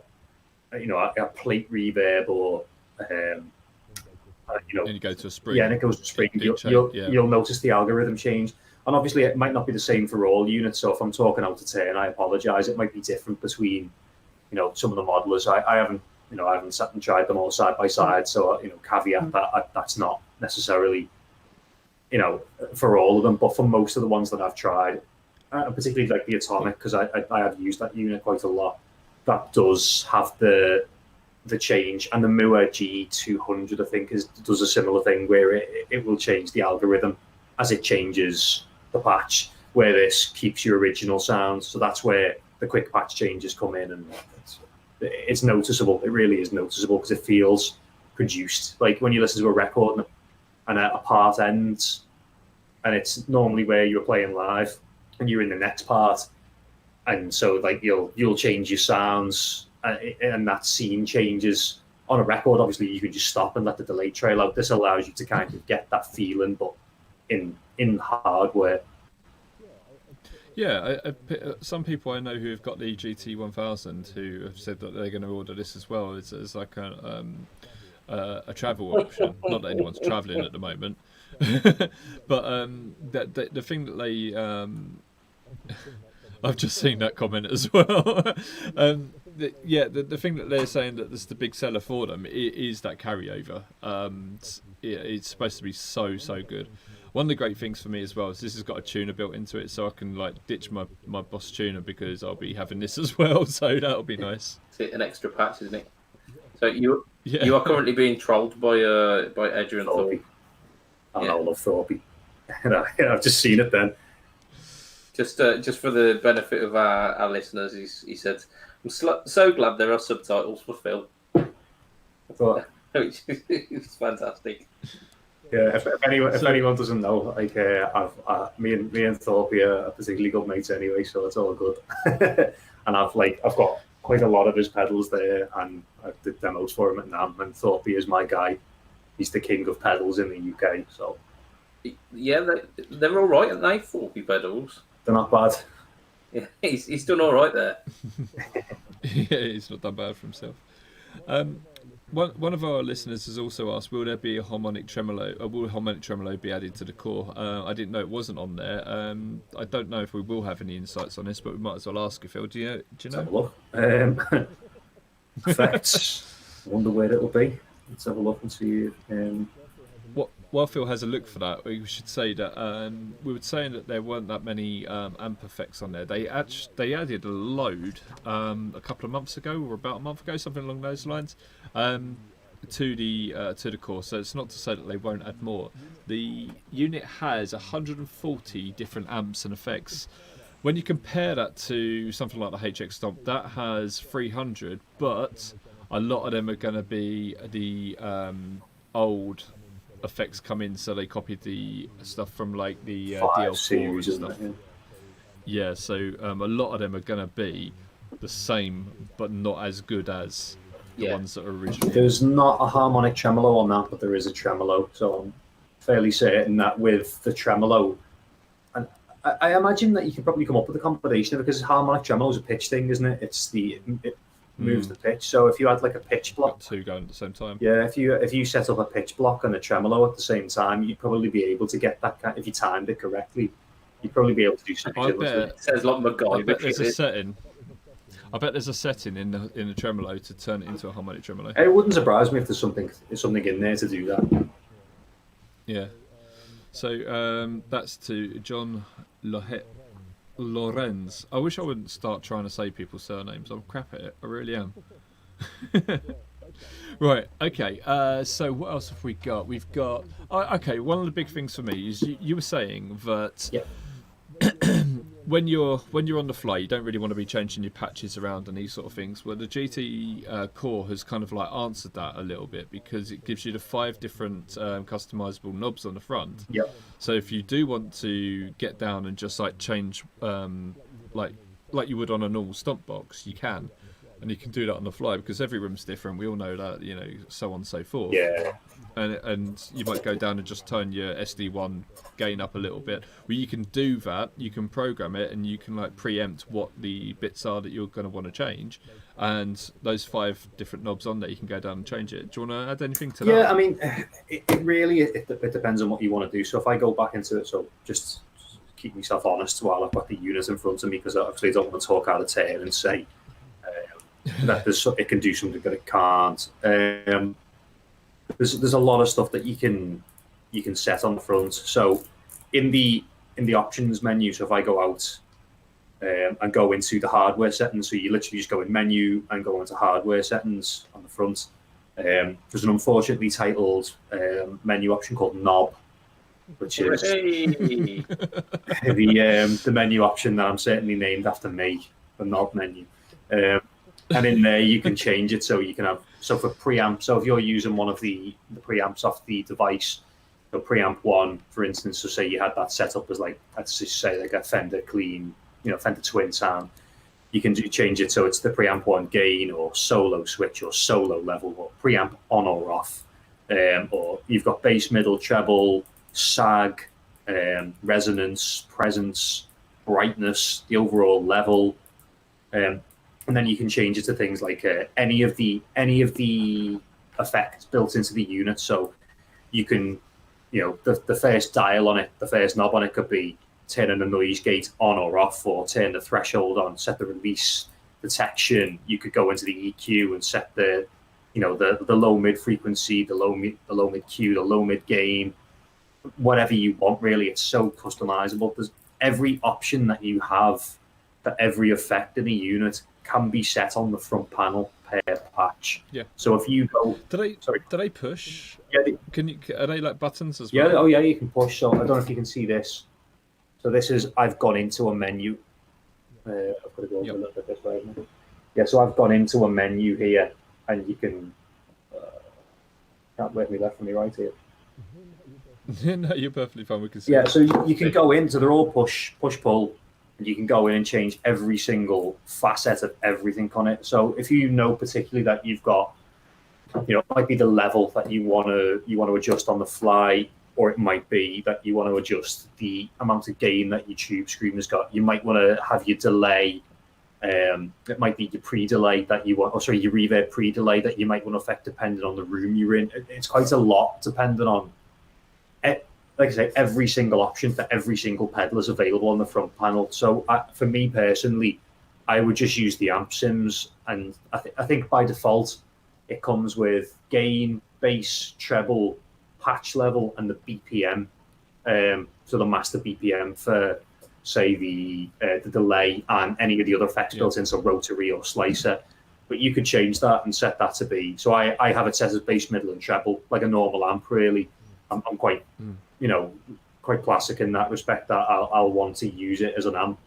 plate reverb or
and you go to a spring,
and it goes to spring, you'll notice the algorithm change. And obviously it might not be the same for all units. So if I'm talking out of turn, I apologize. It might be different between some of the modelers. I haven't sat and tried them all side by side, so caveat that's not necessarily for all of them, but for most of the ones that I've tried, particularly like the Atomic, because I have used that unit quite a lot, that does have the change. And the Mua G200 I think does a similar thing where it will change the algorithm as it changes the patch where this keeps your original sound. So that's where the quick patch changes come in, and it's noticeable. It really is noticeable because it feels produced. Like when you listen to a record and a part ends, and it's normally where you're playing live, and you're in the next part, and so like you'll change your sounds, and that scene changes. On a record, obviously, you can just stop and let the delay trail out. This allows you to kind of get that feeling, but in hardware.
Yeah, some people I know who have got the GT-1000 who have said that they're going to order this as well as like a travel option. Not that anyone's travelling at the moment, but the thing that they I've just seen that comment as well. The thing that they're saying that this is the big seller for them is that carryover. It's supposed to be so good. One of the great things for me as well is this has got a tuner built into it, so I can like ditch my Boss tuner because I'll be having this as well. So that'll be nice.
It's an extra patch, isn't it? So you are currently being trolled by Adrian Thorpe.
I love Thorpe. I've just seen it then.
Just for the benefit of our listeners, he said, "I'm so glad there are subtitles for Phil." It's fantastic.
Yeah, if anyone doesn't know, like me and Thorpe are particularly good mates anyway, so it's all good. And I've got quite a lot of his pedals there, and I did demos for him at NAMM, and Thorpe is my guy. He's the king of pedals in the UK. So
yeah, they're all right, aren't they? Thorpe pedals.
They're not bad.
Yeah, he's done all right there.
Yeah, he's not done bad for himself. One of our listeners has also asked, will there be a harmonic tremolo? Will harmonic tremolo be added to the core? I didn't know it wasn't on there. I don't know if we will have any insights on this, but we might as well ask you, Phil. Do you know?
Let's have a look. Effects. I wonder where it'll be. Let's have a look and see.
While Phil has a look for that, we should say that we were saying that there weren't that many amp effects on there. They added a load a couple of months ago, or about a month ago, something along those lines, to the core. So it's not to say that they won't add more. The unit has 140 different amps and effects. When you compare that to something like the HX Stomp, that has 300, but a lot of them are going to be the old effects come in, so they copied the stuff from like the DL4 and stuff. Yeah, so a lot of them are going to be the same, but not as good as the ones that are originally.
There's not a harmonic tremolo on that, but there is a tremolo. So I'm fairly certain that with the tremolo, and I imagine that you can probably come up with a combination of it, because harmonic tremolo is a pitch thing, isn't it? It moves the pitch. So if you had like a pitch block,
got two going at the same time.
Yeah, if you set up a pitch block and a tremolo at the same time, you'd probably be able to get that. If you timed it correctly, you'd probably be able to do something.
It says like MacGyver.
I bet there's a setting. I bet there's a setting in the tremolo to turn it into a harmonic tremolo.
It wouldn't surprise me if there's something in there to do that.
Yeah. So that's to John Lorenz. I wish I wouldn't start trying to say people's surnames. I'm crap at it. I really am. Right. Okay. So what else have we got? We've got. Okay. One of the big things for me is you were saying that.
Yeah.
When you're on the fly, you don't really want to be changing your patches around and these sort of things. Well, the GT core has kind of like answered that a little bit, because it gives you the 5 different customizable knobs on the front.
Yeah.
So if you do want to get down and just like change, like you would on a normal stomp box, you can, and you can do that on the fly, because every room's different. We all know that, so on and so forth.
Yeah.
And you might go down and just turn your SD1 gain up a little bit. Well, you can do that. You can program it, and you can like preempt what the bits are that you're going to want to change. And those 5 different knobs on there, you can go down and change it. Do you want to add anything to that?
Yeah, I mean, it really depends on what you want to do. So if I go back into it, so just keep myself honest while I've got the unit in front of me, because I actually don't want to talk out of turn and say that it can do something that it can't. There's a lot of stuff that you can set on the front. So in the options menu, so if I go out and go into the hardware settings, so you literally just go in menu and go into hardware settings on the front. There's an unfortunately titled menu option called knob, which is
Hey.
the menu option that I'm certainly named after me, the knob menu. And in there you can change it so you can have for preamp. So if you're using one of the preamps off the device, so preamp 1, for instance, so say you had that set up as like, let's just say like a Fender clean, Fender twin sound, you can change it so it's the preamp 1 gain or solo switch or solo level or preamp on or off, or you've got bass, middle, treble, sag, resonance, presence, brightness, the overall level, and then you can change it to things like any of the effects built into the unit. So you can, the first dial on it, the first knob on it could be turning the noise gate on or off, or turn the threshold on, set the release detection. You could go into the EQ and set the low mid frequency, the low mid Q, the low mid gain, whatever you want. Really, it's so customizable. There's every option that you have for every effect in a unit can be set on the front panel per patch.
Yeah.
So if you go,
do they push?
Yeah.
Are they like buttons as well?
Yeah. Oh yeah, you can push. So I don't know if you can see this. So this is, I've gone into a menu. I've got to go over a little bit this way. Yeah. So I've gone into a menu here, and you can. Can't work me left from me right here.
No, you're perfectly fine. We can see.
Yeah. So you can go in. So they're all push pull. You can go in and change every single facet of everything on it. So if you know particularly that you've got, it might be the level that you want to adjust on the fly, or it might be that you want to adjust the amount of gain that your tube screamer's got. You might want to have your delay. It might be your pre-delay that you want, your reverb pre-delay that you might want to affect depending on the room you're in. It's quite a lot depending on it. Like I say, every single option for every single pedal is available on the front panel. So for me personally, I would just use the amp sims, and I think by default it comes with gain, bass, treble, patch level, and the BPM. So the master BPM for say the delay and any of the other effects built in, so rotary or slicer. But you could change that and set that to be. So I have it set as bass, middle, and treble, like a normal amp. Really, I'm quite quite classic in that respect, that I'll want to use it as an amp.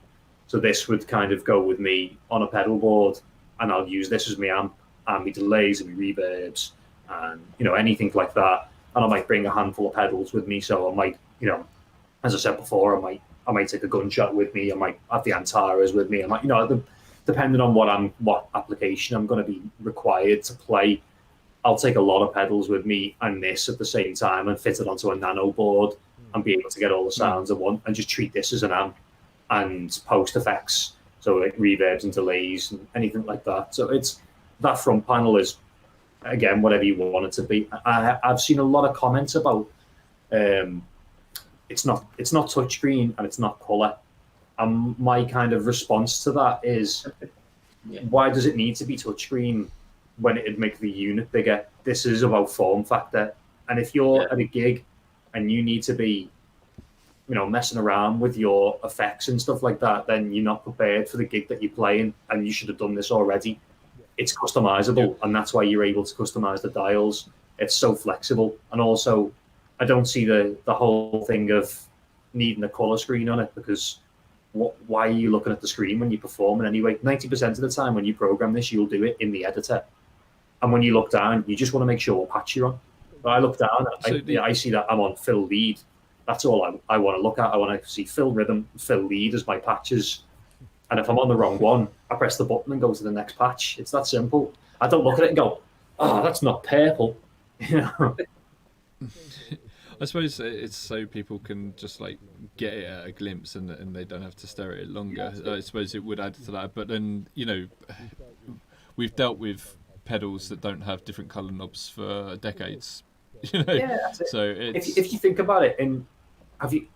So this would kind of go with me on a pedal board, and I'll use this as my amp and my delays and my reverbs and anything like that. And I might bring a handful of pedals with me. So I might, as I said before, I might take a gunshot with me. I might have the Antaras with me. I might, depending on what application I'm going to be required to play, I'll take a lot of pedals with me and this at the same time and fit it onto a nano board and be able to get all the sounds I want and just treat this as an amp and post effects. So like reverbs and delays and anything like that. So it's that front panel is, again, whatever you want it to be. I've seen a lot of comments about it's not touchscreen and it's not color. And my kind of response to that is, why does it need to be touchscreen when it'd make the unit bigger? This is about form factor. And if you're at a gig and you need to be, messing around with your effects and stuff like that, then you're not prepared for the gig that you're playing, and you should have done this already. It's customizable, and that's why you're able to customize the dials. It's so flexible. And also, I don't see the whole thing of needing a color screen on it, because why are you looking at the screen when you're performing anyway? 90% of the time when you program this, you'll do it in the editor. And when you look down, you just want to make sure what patch you're on. But I look down, I see that I'm on Phil lead. That's all I want to look at. I want to see Phil rhythm, Phil lead as my patches. And if I'm on the wrong one, I press the button and go to the next patch. It's that simple. I don't look at it and go, oh, that's not purple.
I suppose it's so people can just like get it at a glimpse and they don't have to stare at it longer. I suppose it would add to that. But then, we've dealt with pedals that don't have different color knobs for decades.
Yeah, that's it.
So it's...
if you think about it, and have you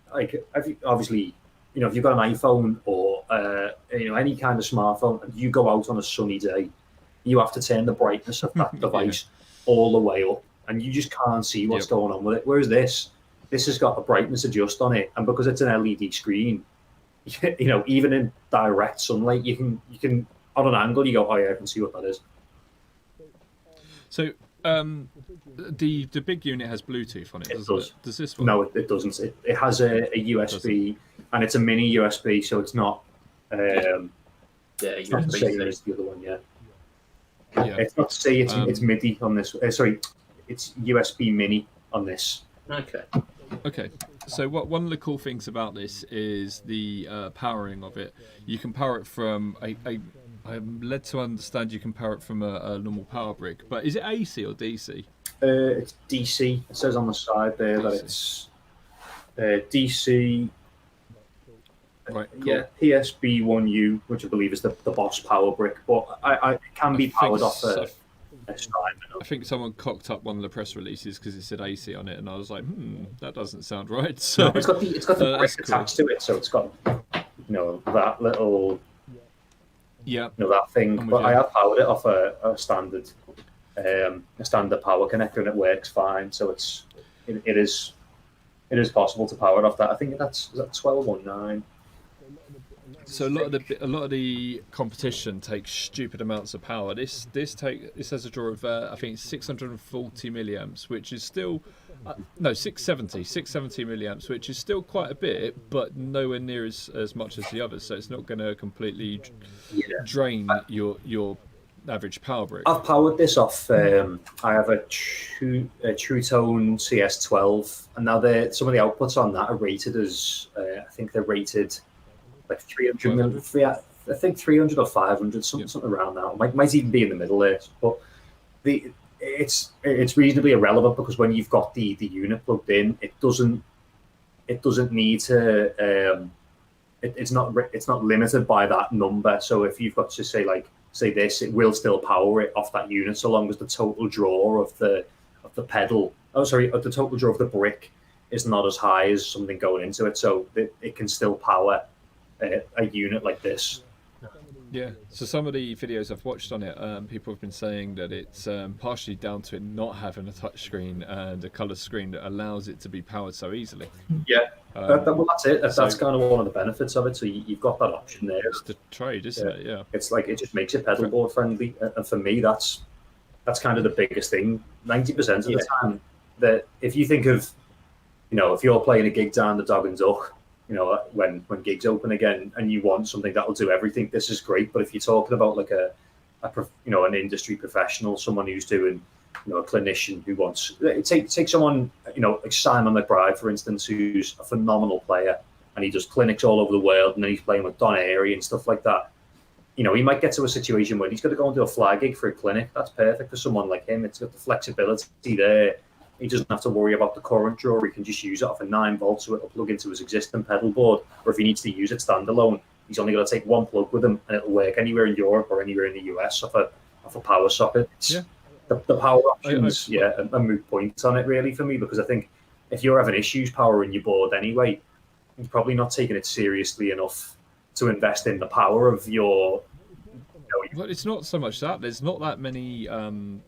obviously, if you've got an iPhone or any kind of smartphone, and you go out on a sunny day, you have to turn the brightness of that device all the way up, and you just can't see what's going on with it. Whereas this has got a brightness adjust on it, and because it's an LED screen, even in direct sunlight, you can on an angle you go, oh yeah, I can see what that is.
So The big unit has Bluetooth on it, doesn't it? Does this one?
No, it doesn't. It has a USB, and it's a mini USB, so it's not. It's not the same as the other one. Yeah. It's not C. It's MIDI on this. Sorry, it's USB Mini on this.
Okay. So one of the cool things about this is the powering of it. You can power it from I'm led to understand you can power it from a normal power brick, but is it AC or DC?
It's DC. It says on the side there that it's DC.
Right. Cool.
Yeah, PSB1U, which I believe is the boss power brick, but it can be powered off a Strymon.
I think someone cocked up one of the press releases because it said AC on it, and I was like, that doesn't sound right. So
no, it's got the brick attached to it, so it's got that little that thing. But I have powered it off a standard power connector, and it works fine. So it is possible to power it off that. I think is that 1219.
So a lot of the competition takes stupid amounts of power. This has a draw of I think 640 milliamps, which is still 670 milliamps, which is still quite a bit, but nowhere near as much as the others. So it's not going to completely drain your average power brick.
I've powered this off. I have a True Tone CS12, and now some of the outputs on that are rated as I think they're rated like 300 I think 300 or 500, something around that. Might even be in the middle there. But it's reasonably irrelevant because when you've got the unit plugged in, it doesn't need to. It's not limited by that number. So if you've got to say this, it will still power it off that unit so long as the total draw of the pedal. The total draw of the brick is not as high as something going into it. So it can still power a unit like this.
Yeah, so some of the videos I've watched on it, people have been saying that it's partially down to it not having a touch screen and a colour screen that allows it to be powered so easily.
Yeah, well, that's it. That's kind of one of the benefits of it. So you've got that option there.
It's the trade, isn't it? Yeah.
It's like it just makes it pedal board friendly, and for me, that's kind of the biggest thing. 90% of the time, that if you think of, if you're playing a gig down the Dog and Duck. When gigs open again and you want something that'll do everything, this is great. But if you're talking about like an industry professional, someone who's doing, a clinician who wants, take someone, like Simon McBride, for instance, who's a phenomenal player and he does clinics all over the world and then he's playing with Don Airy and stuff like that. He might get to a situation where he's got to go and do a flag gig for a clinic. That's perfect for someone like him. It's got the flexibility there. He doesn't have to worry about the current draw. He can just use it off a 9 volt, so it'll plug into his existing pedal board. Or if he needs to use it standalone, he's only got to take one plug with him, and it'll work anywhere in Europe or anywhere in the US off a power socket. The power options, a moot point on it really for me, because I think if you're having issues powering your board anyway, you're probably not taking it seriously enough to invest in the power of your.
Well, it's not so much that. There's not that many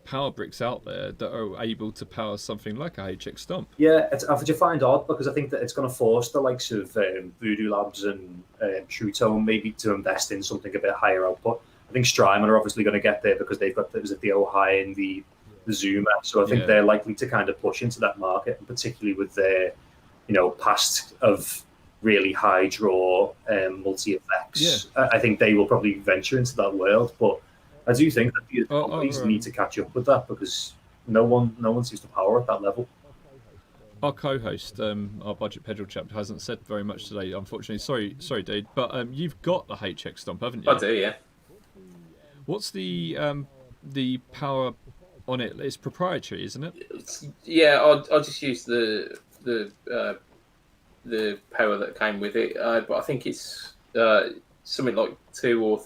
power bricks out there that are able to power something like a HX Stomp.
Yeah, which I find odd because I think that it's going to force the likes of Voodoo Labs and True Tone maybe to invest in something a bit higher output. I think Strymon are obviously going to get there because they've got the Ojai and the Zoomer. So I think they're likely to kind of push into that market, and particularly with their, past of really high draw multi effects. I think they will probably venture into that world, but I do think that the companies need to catch up with that because no one seems to power at that level.
Our co-host, our budget pedal chap, hasn't said very much today, unfortunately. Sorry, Dave, but you've got the HX Stomp, haven't you?
I do, yeah.
What's the power on it? It's proprietary, isn't it?
Yeah, I'll just use the power that came with it, but I think it's something like 2,000 or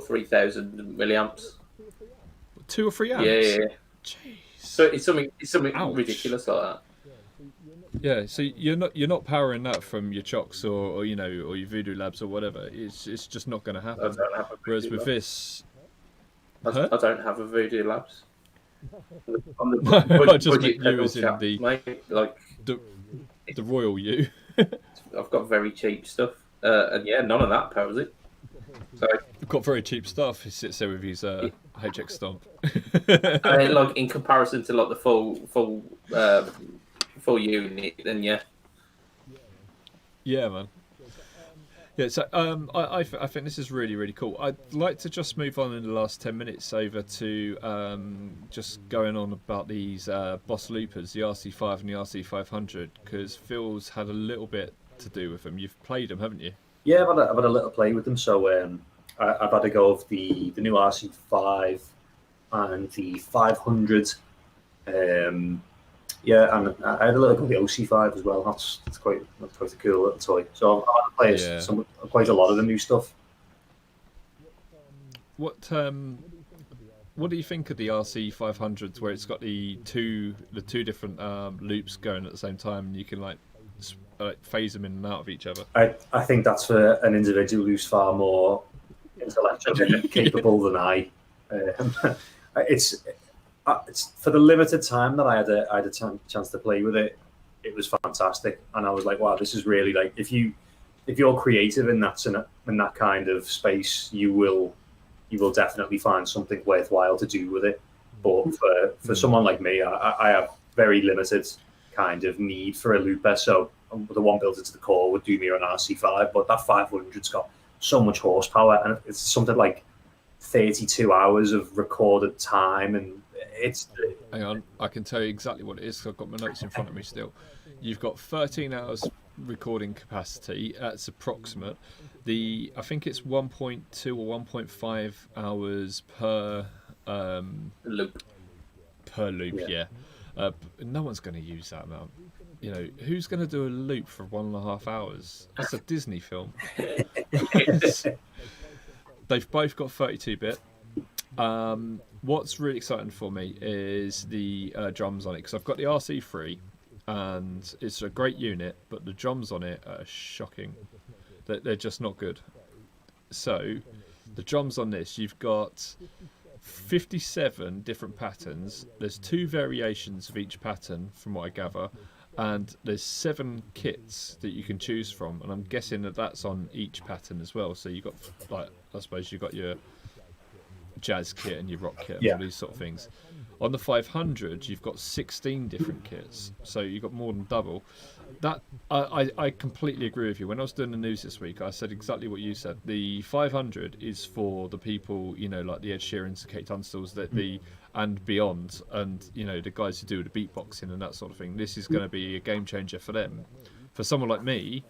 3,000 milliamps.
2 or 3 amps.
Yeah.
Jeez.
So it's something ridiculous like that.
Yeah, so you're not powering that from your Chocks or your Voodoo Labs or whatever. It's just not going to happen.
I don't have a
Whereas
Voodoo
with
Labs.
this,
I don't have a Voodoo Labs.
I just meant you as in the royal you.
I've got very cheap stuff, and none of that powers it. So
Got very cheap stuff. He sits there with his HX Stomp.
like in comparison to like the full unit, then yeah.
Yeah, man. Yeah, so I think this is really, really cool. I'd like to just move on in the last 10 minutes over to just going on about these boss loopers, the RC5 and the RC500, because Phil's had a little bit to do with them. You've played them, haven't you?
Yeah, I've had a little play with them. So I've had a go of the new RC5 and the 500. Yeah, and I had a little go of the OC5 as well. That's quite a cool little toy. So I've had to play quite a lot of the new stuff.
What do you think of the RC500s, where it's got the two different loops going at the same time, and you can like phase them in and out of each other?
I think that's for an individual who's far more intellectually capable than I. It's for the limited time that I had a chance to play with it. It was fantastic, and I was like, wow, this is really like if you're creative in that kind of space, you will definitely find something worthwhile to do with it. But for someone like me, I have very limited kind of need for a looper. So the one built into the core would do me on RC5, but that 500's got so much horsepower, and it's something like 32 hours of recorded time, and it's...
Hang on, I can tell you exactly what it is, because I've got my notes in front of me still. You've got 13 hours recording capacity. That's approximate. I think it's 1.2 or 1.5 hours per
loop.
Yeah. No one's going to use that amount. You know, who's going to do a loop for 1.5 hours? That's a Disney film. They've both got 32-bit. What's really exciting for me is the drums on it, because I've got the RC3, and it's a great unit, but the drums on it are shocking. They're just not good. So, the drums on this, you've got 57 different patterns. There's 2 variations of each pattern, from what I gather, and there's 7 kits that you can choose from, and I'm guessing that that's on each pattern as well. So you've got, like, I suppose you've got your jazz kit and your rock kit and all these sort of things. On the 500, you've got 16 different kits, so you've got more than double. That I completely agree with you. When I was doing the news this week, I said exactly what you said. The 500 is for the people, you know, like the Ed Sheerans, Kate Tunstall's, and beyond, and you know, the guys who do the beatboxing and that sort of thing. This is going to be a game changer for them. For someone like me,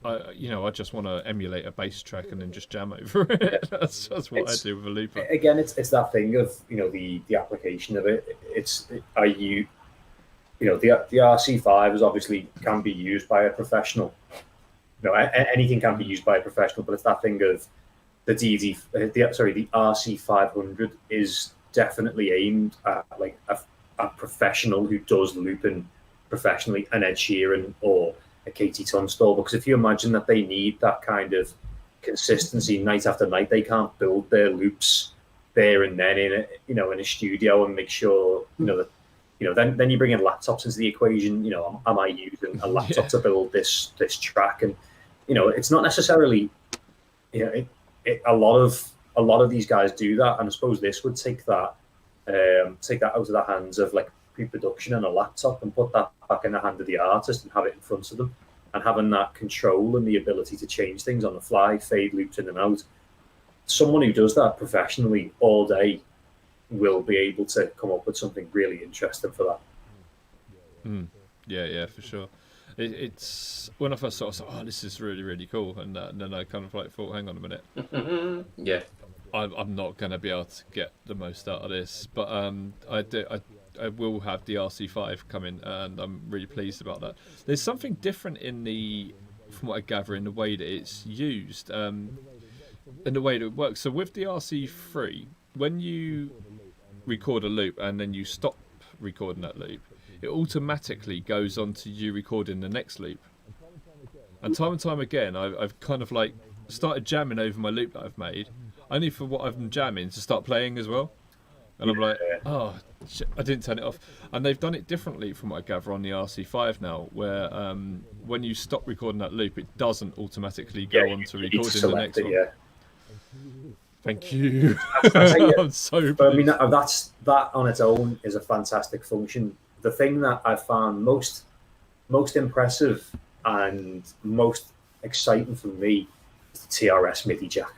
I just want to emulate a bass track and then just jam over it. That's what I do with a looper.
Again, it's that thing of, you know, the application of it. The RC5 is obviously can be used by a professional. You know, anything can be used by a professional, but it's that thing of the RC500 is definitely aimed at like a professional who does looping professionally, an Ed Sheeran or a Katie Tunstall, because if you imagine that they need that kind of consistency night after night, they can't build their loops there and then in a studio and make sure that then you bring in laptops into the equation. You know, am I using a laptop to build this track? And it's not necessarily a lot of these guys do that, and I suppose this would take that out of the hands of like pre-production and a laptop and put that back in the hand of the artist and have it in front of them, and having that control and the ability to change things on the fly, fade loops in and out. Someone who does that professionally all day will be able to come up with something really interesting for that.
Yeah, for sure. It's when I first saw it, I was like, oh, this is really, really cool, and then I kind of like thought, hang on a minute.
Yeah.
I'm not going to be able to get the most out of this, but I will have the RC5 coming, and I'm really pleased about that. There's something different from what I gather, in the way that it's used, in the way that it works. So with the RC3, when you record a loop and then you stop recording that loop, it automatically goes on to you recording the next loop. And time again, I've kind of like started jamming over my loop that I've made, only for what I'm jamming to start playing as well. And I'm like, oh, shit, I didn't turn it off. And they've done it differently from what I gather on the RC5 now, where when you stop recording that loop, it doesn't automatically go on to recording the next one. Thank you.
That's
I'm so pleased.
But I mean, that on its own is a fantastic function. The thing that I found most impressive and most exciting for me is the TRS MIDI jack.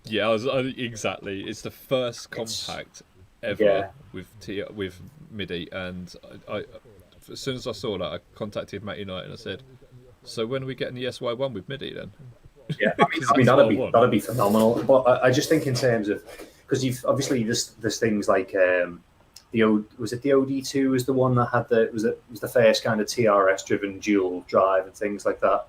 Yeah, exactly. It's the first compact ever
Yeah.
with MIDI, and I as soon as I saw that, I contacted Matty Knight and I said, "So when are we getting the SY1 with MIDI then?"
Yeah, I mean that'd be phenomenal. But I just think in terms of, because you've obviously there's things like was it the OD2 was the one that had was the first kind of TRS driven dual drive and things like that.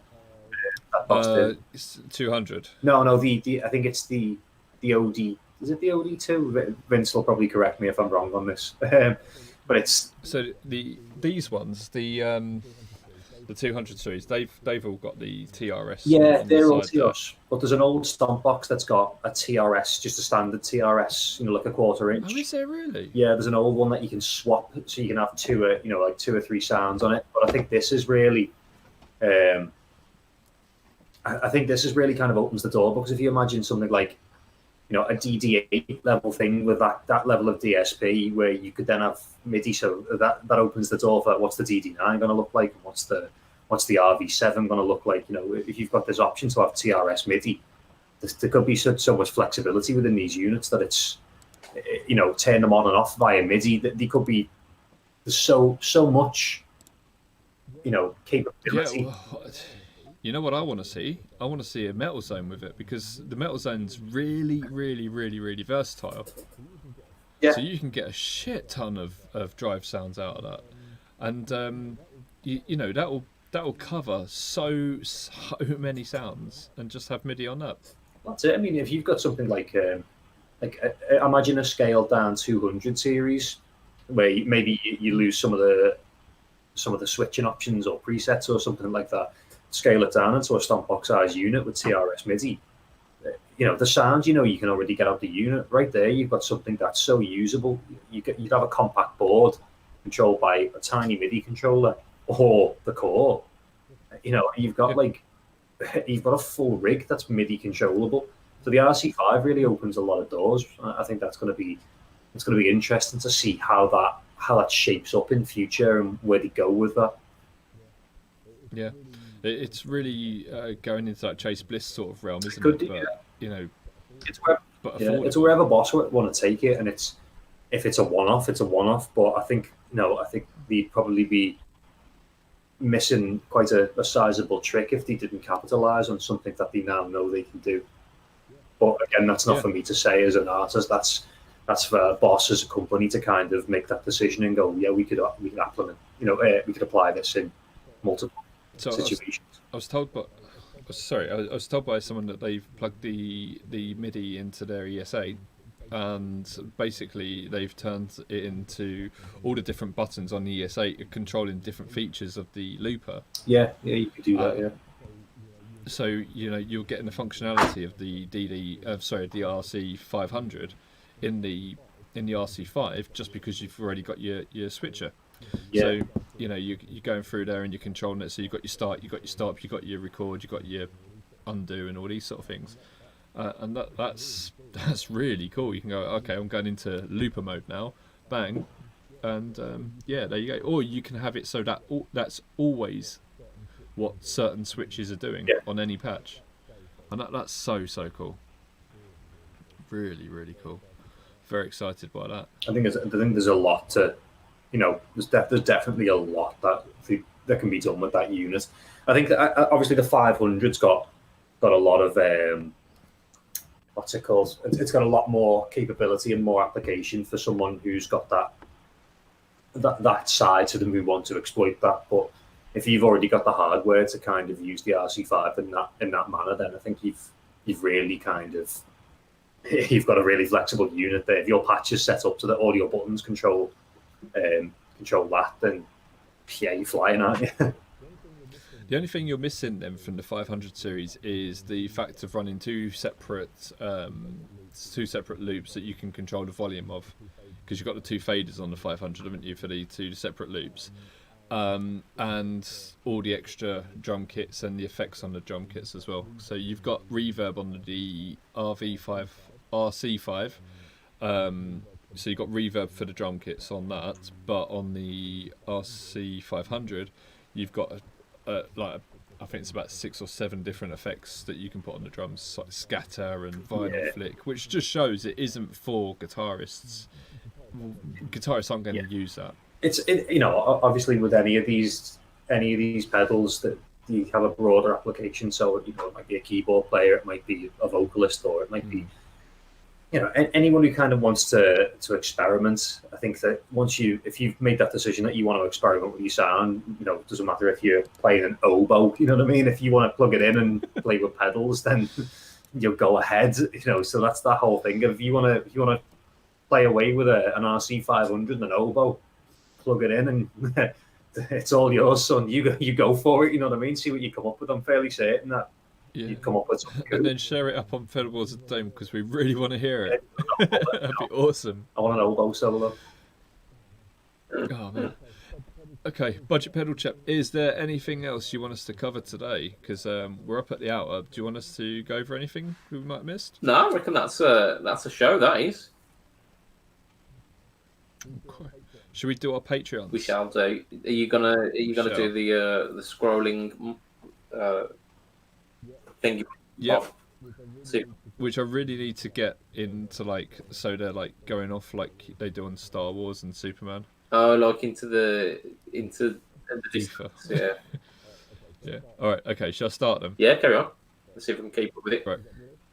It's 200.
No, the I think it's the OD. Is it the OD2? Vince will probably correct me if I'm wrong on this. But it's
so these ones, the 200 series, they've all got the TRS.
Yeah, they're all
TRS.
there. But there's an old stomp box that's got a TRS, just a standard TRS, like a 1/4 inch.
Oh, is there really?
Yeah, there's an old one that you can swap, so you can have like 2 or 3 sounds on it. But I think this is really, I think this is really kind of opens the door, because if you imagine something like, a DD8 level thing with that level of DSP, where you could then have MIDI, so that opens the door for what's the DD9 going to look like, and what's the RV7 going to look like. If you've got this option to have TRS MIDI, there could be so much flexibility within these units that it's, turn them on and off via MIDI. That they could be, there's so much, capability.
Yeah, well, you know what I want to see? I want to see a Metal Zone with it, because the Metal Zone's really, really, really, really versatile.
Yeah.
So you can get a shit ton of drive sounds out of that, and that'll cover so many sounds, and just have MIDI on that.
That's it. I mean, if you've got something like imagine a scaled down 200 series, where maybe you lose some of the switching options or presets or something like that. Scale it down into a stomp box size unit with TRS MIDI. The sounds you can already get out the unit right there. You've got something that's so usable. You'd have a compact board controlled by a tiny MIDI controller or the core. You've got you've got a full rig that's MIDI controllable. So the RC5 really opens a lot of doors. I think it's going to be interesting to see how that shapes up in future and where they go with that.
Yeah. It's really going into that Chase Bliss sort of realm, isn't it? But
it's wherever Boss want to take it, and if it's a one-off, it's a one-off. But I think they'd probably be missing quite a sizable trick if they didn't capitalize on something that they now know they can do. But again, that's not for me to say as an artist. That's for Boss as a company to kind of make that decision and go, yeah, we could implement, we could apply this in multiple situations.
I was told by someone that they've plugged the MIDI into their ESA, and basically they've turned it into all the different buttons on the ESA controlling different features of the looper.
Yeah, you could do that. Yeah.
So you're getting the functionality of the the RC500 in the RC5 just because you've already got your switcher. Yeah. So you're going through there and you're controlling it. So you've got your start, you've got your stop, you've got your record, you've got your undo, and all these sort of things. And that's really cool. You can go, okay, I'm going into looper mode now, bang, and there you go. Or you can have it so that that's always what certain switches are doing on any patch, and that's so cool. Really, really cool. Very excited by that.
I think there's a lot to. There's definitely a lot that can be done with that unit. I think that obviously the 500's got a lot of what's it called? It's got a lot more capability and more application for someone who's got that side to them who want to exploit that. But if you've already got the hardware to kind of use the RC5 in that manner, then I think you've really kind of you've got a really flexible unit there. If your patch is set up so that all your buttons control that, then you're flying, aren't you?
The only thing you're missing then from the 500 series is the fact of running two separate loops that you can control the volume of, because you've got the two faders on the 500, haven't you, for the two separate loops. and all the extra drum kits and the effects on the drum kits as well. So you've got reverb on the RC5. So you've got reverb for the drum kits on that, but on the RC500, you've got I think it's about 6 or 7 different effects that you can put on the drums, like scatter and vinyl flick, which just shows it isn't for guitarists. Guitarists aren't going to use that.
It's obviously with any of these pedals that you have a broader application. So it might be a keyboard player, it might be a vocalist, or it might be anyone who kind of wants to experiment. I think that if you've made that decision that you want to experiment with your sound, it doesn't matter if you're playing an oboe, you know what I mean? If you want to plug it in and play with pedals, then you'll go ahead, so that's that whole thing. If you want to play away with an RC500 and an oboe, plug it in and it's all yours, son. You go for it, you know what I mean? See what you come up with. I'm fairly certain that you come up with something good.
And then share it up on Pedalboards of the Dome because we really want to hear it. That'd be awesome.
I want an oboe solo.
Oh man. Okay, budget pedal chat. Is there anything else you want us to cover today? Because we're up at the hour. Do you want us to go over anything we might have missed?
No, I reckon that's a show. That is.
Okay. Should we do our Patreons?
We shall do. Are you gonna do the scrolling thing?
Yeah. Which I really need to get into, so they're going off like they do on Star Wars and Superman.
Oh, into the
distance,
yeah.
Yeah. All right. Okay. Shall I start them?
Yeah. Carry on. Let's see if we can keep up with it.
Right.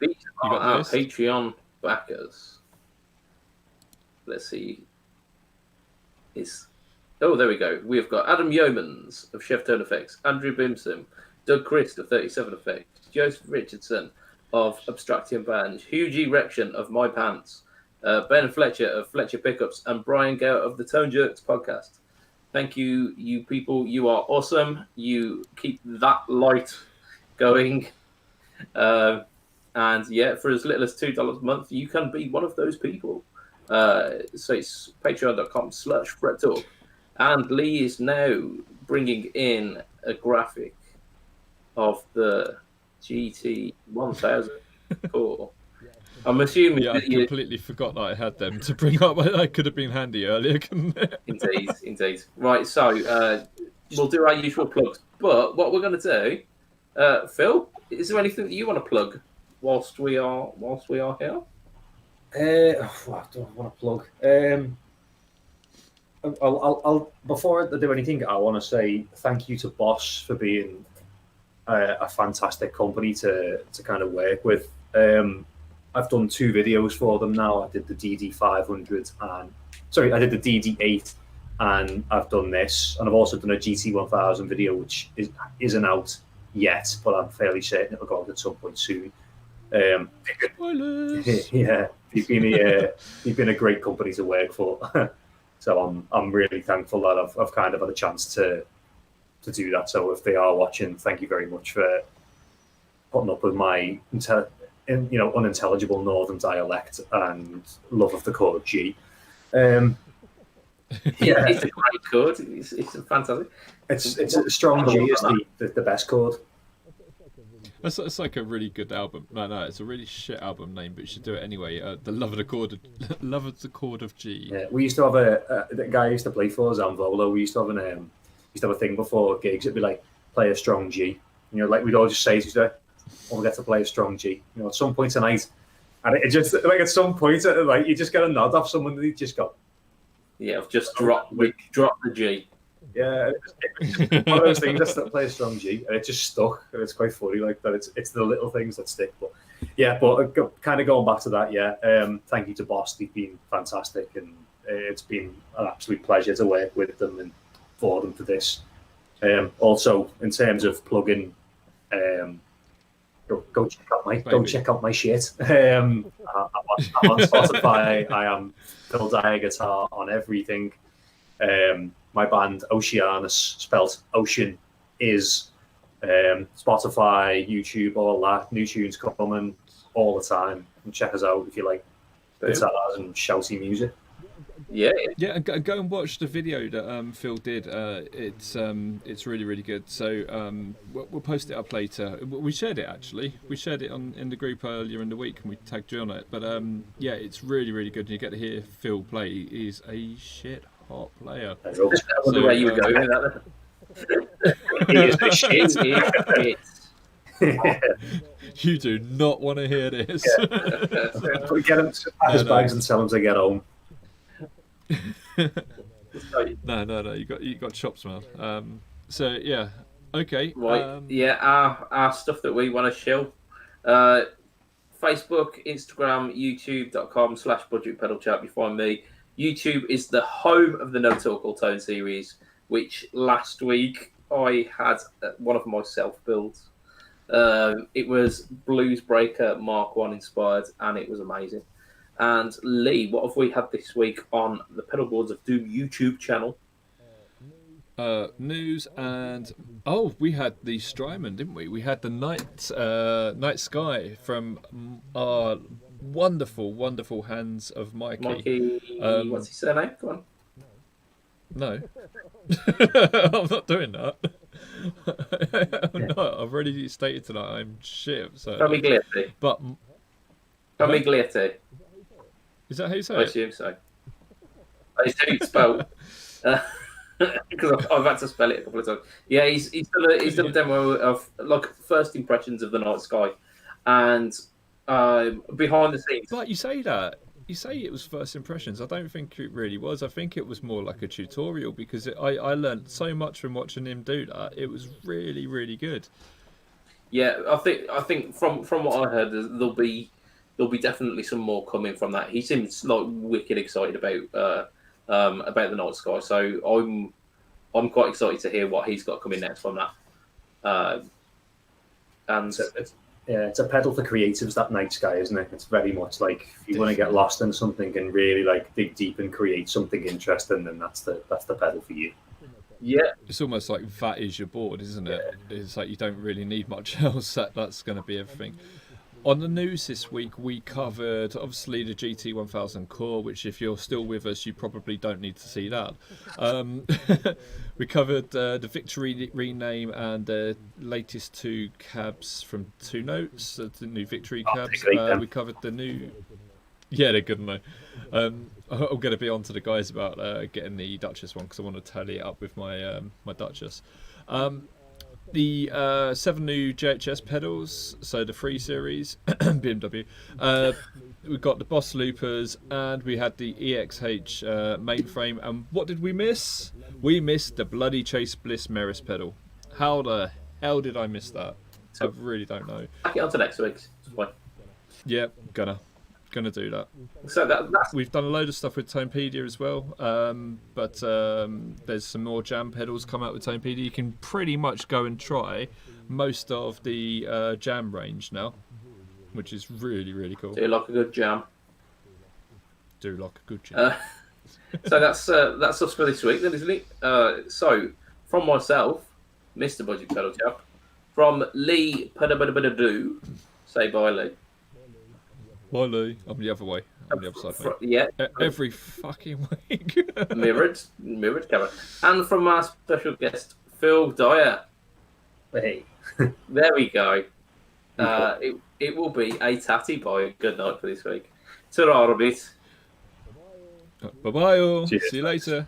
These
You got
are our
this?
Patreon backers. Let's see. There we go. We've got Adam Yeomans of Chef Tone Effects, Andrew Bimson, Doug Christ of 37 Effects, Joseph Richardson of Abstraction Band, Hugh G. Rection of My Pants, Ben Fletcher of Fletcher Pickups, and Brian Gale of the Tone Jerks podcast. Thank you, you people. You are awesome. You keep that light going. And yeah, for as little as $2 a month, you can be one of those people. So it's patreon.com/FretTalk. And Lee is now bringing in a graphic of the GT-1000 core. I'm assuming
I completely forgot that I had them to bring up. I could have been handy earlier, couldn't it?
Indeed. Right, so we'll do our usual plugs. But what we're going to do, Phil, is there anything that you want to plug whilst we are here?
I don't want to plug. I'll before I do anything, I want to say thank you to Boss for being a fantastic company to kind of work with. I've done 2 videos for them now. I did the DD500 I did the DD8, and I've done this, and I've also done a GT-1000 video, which isn't out yet, but I'm fairly certain it'll go out at some point soon. Yeah, you've been a great company to work for. So I'm really thankful that I've kind of had a chance to do that. So if they are watching, thank you very much for putting up with my unintelligible northern dialect and love of the chord G.
Yeah, it's a great chord. It's fantastic.
It's a strong G is the best chord.
It's like a really good album. No, it's a really shit album name, but you should do it anyway. The Love of the Chord of G.
Yeah, we used to have the guy I used to play for, Zamvolo. We used to have a thing before gigs. It'd be like, play a strong G. We'd all just say to each other, we'll get to play a strong G. At some point tonight, and it just at some point, you just get a nod off someone and they just go,
yeah, I've just dropped the G.
Yeah, one of those things that's that play a strong G, and it just stuck, and it's quite funny like that. It's the little things that stick. But yeah, kind of going back to that, yeah. Thank you to Boss; they've been fantastic, and it's been an absolute pleasure to work with them and for them for this. Also, in terms of plugging, go check out my shit. I'm on Spotify. I am Phil Dyer Guitar on everything. My band Oceanus, spelt Ocean, is Spotify, YouTube, all that. New tunes coming all the time. And check us out if you like guitars and shouty music.
Yeah.
Yeah, and go and watch the video that Phil did. It's really really good. So we'll post it up later. We shared it actually. We shared it in the group earlier in the week, and we tagged you on it. But yeah, it's really really good. And you get to hear Phil play. He's a shit hot player.
I wonder
So, where you were going with that.
He is the shit.
You do not want to hear this.
But get him to pack his bags and tell him to get home.
No. You got chops, man. So yeah, okay.
Right. Yeah, our stuff that we want to show. Facebook, Instagram, YouTube.com/Budget Pedal Chat. You find me. YouTube is the home of the No Talk All Tone series, which last week I had one of my self builds. It was Blues Breaker Mark 1 inspired, and it was amazing. And Lee, what have we had this week on the Pedal Boards of Doom YouTube channel?
News and we had the Strymon, didn't we? We had the Night Sky from our wonderful hands of Mikey.
Mikey, what's his surname? Go on.
No, I'm not doing that. I'm not. I've already stated tonight I'm shit. So.
Camiglietti.
But
Camiglietti.
Is that how you say
I
it?
assume so. I assume it's spelled. Because I've had to spell it a couple of times. Yeah, he's done a demo of like first impressions of the Night Sky, and behind the scenes.
But you say that. You say it was first impressions. I don't think it really was. I think it was more like a tutorial because I learned so much from watching him do that. It was really really good.
Yeah, I think from what I heard, there'll be definitely some more coming from that. He seems like wicked excited about the Night Sky, so I'm quite excited to hear what he's got coming next from that. And
it's a pedal for creatives, that Night Sky, isn't it? It's very much like if you want to get lost in something and really like dig deep and create something interesting, then that's the pedal for you.
Yeah,
it's almost like that is your board, isn't it? It's like you don't really need much else. That's going to be everything. On the news this week, we covered obviously the GT-1000 core, which if you're still with us, you probably don't need to see that. We covered the Victory rename and the latest two cabs from Two Notes, the new Victory cabs. We covered the new... Yeah, they're good, aren't they? I'm going to be on to the guys about getting the Duchess one because I want to tally it up with my my Duchess. The 7 new JHS pedals, so the 3 series, BMW. We've got the Boss Loopers, and we had the EXH mainframe. And what did we miss? We missed the bloody Chase Bliss Meris pedal. How the hell did I miss that? I really don't know.
Back it on to next week's.
Yeah, gonna do that.
So that's...
We've done a load of stuff with Tonepedia as well, but there's some more jam pedals come out with Tonepedia. You can pretty much go and try most of the jam range now, which is really really cool.
Do you like a good jam?
Do like a good jam.
So that's us for this week then, isn't it? So from myself, Mr. Budget Pedal Chap, from Lee Padabadabadoo, say bye Lee.
Bye, Lee. I'm the other way. I'm the other side, mate.
Yeah.
Every fucking week.
mirrored camera. And from our special guest, Phil Dyer.
Hey.
There we go. It will be a tatty boy. Good night for this week. Ta-ra a bit.
Bye-bye all.
Cheers.
See you later.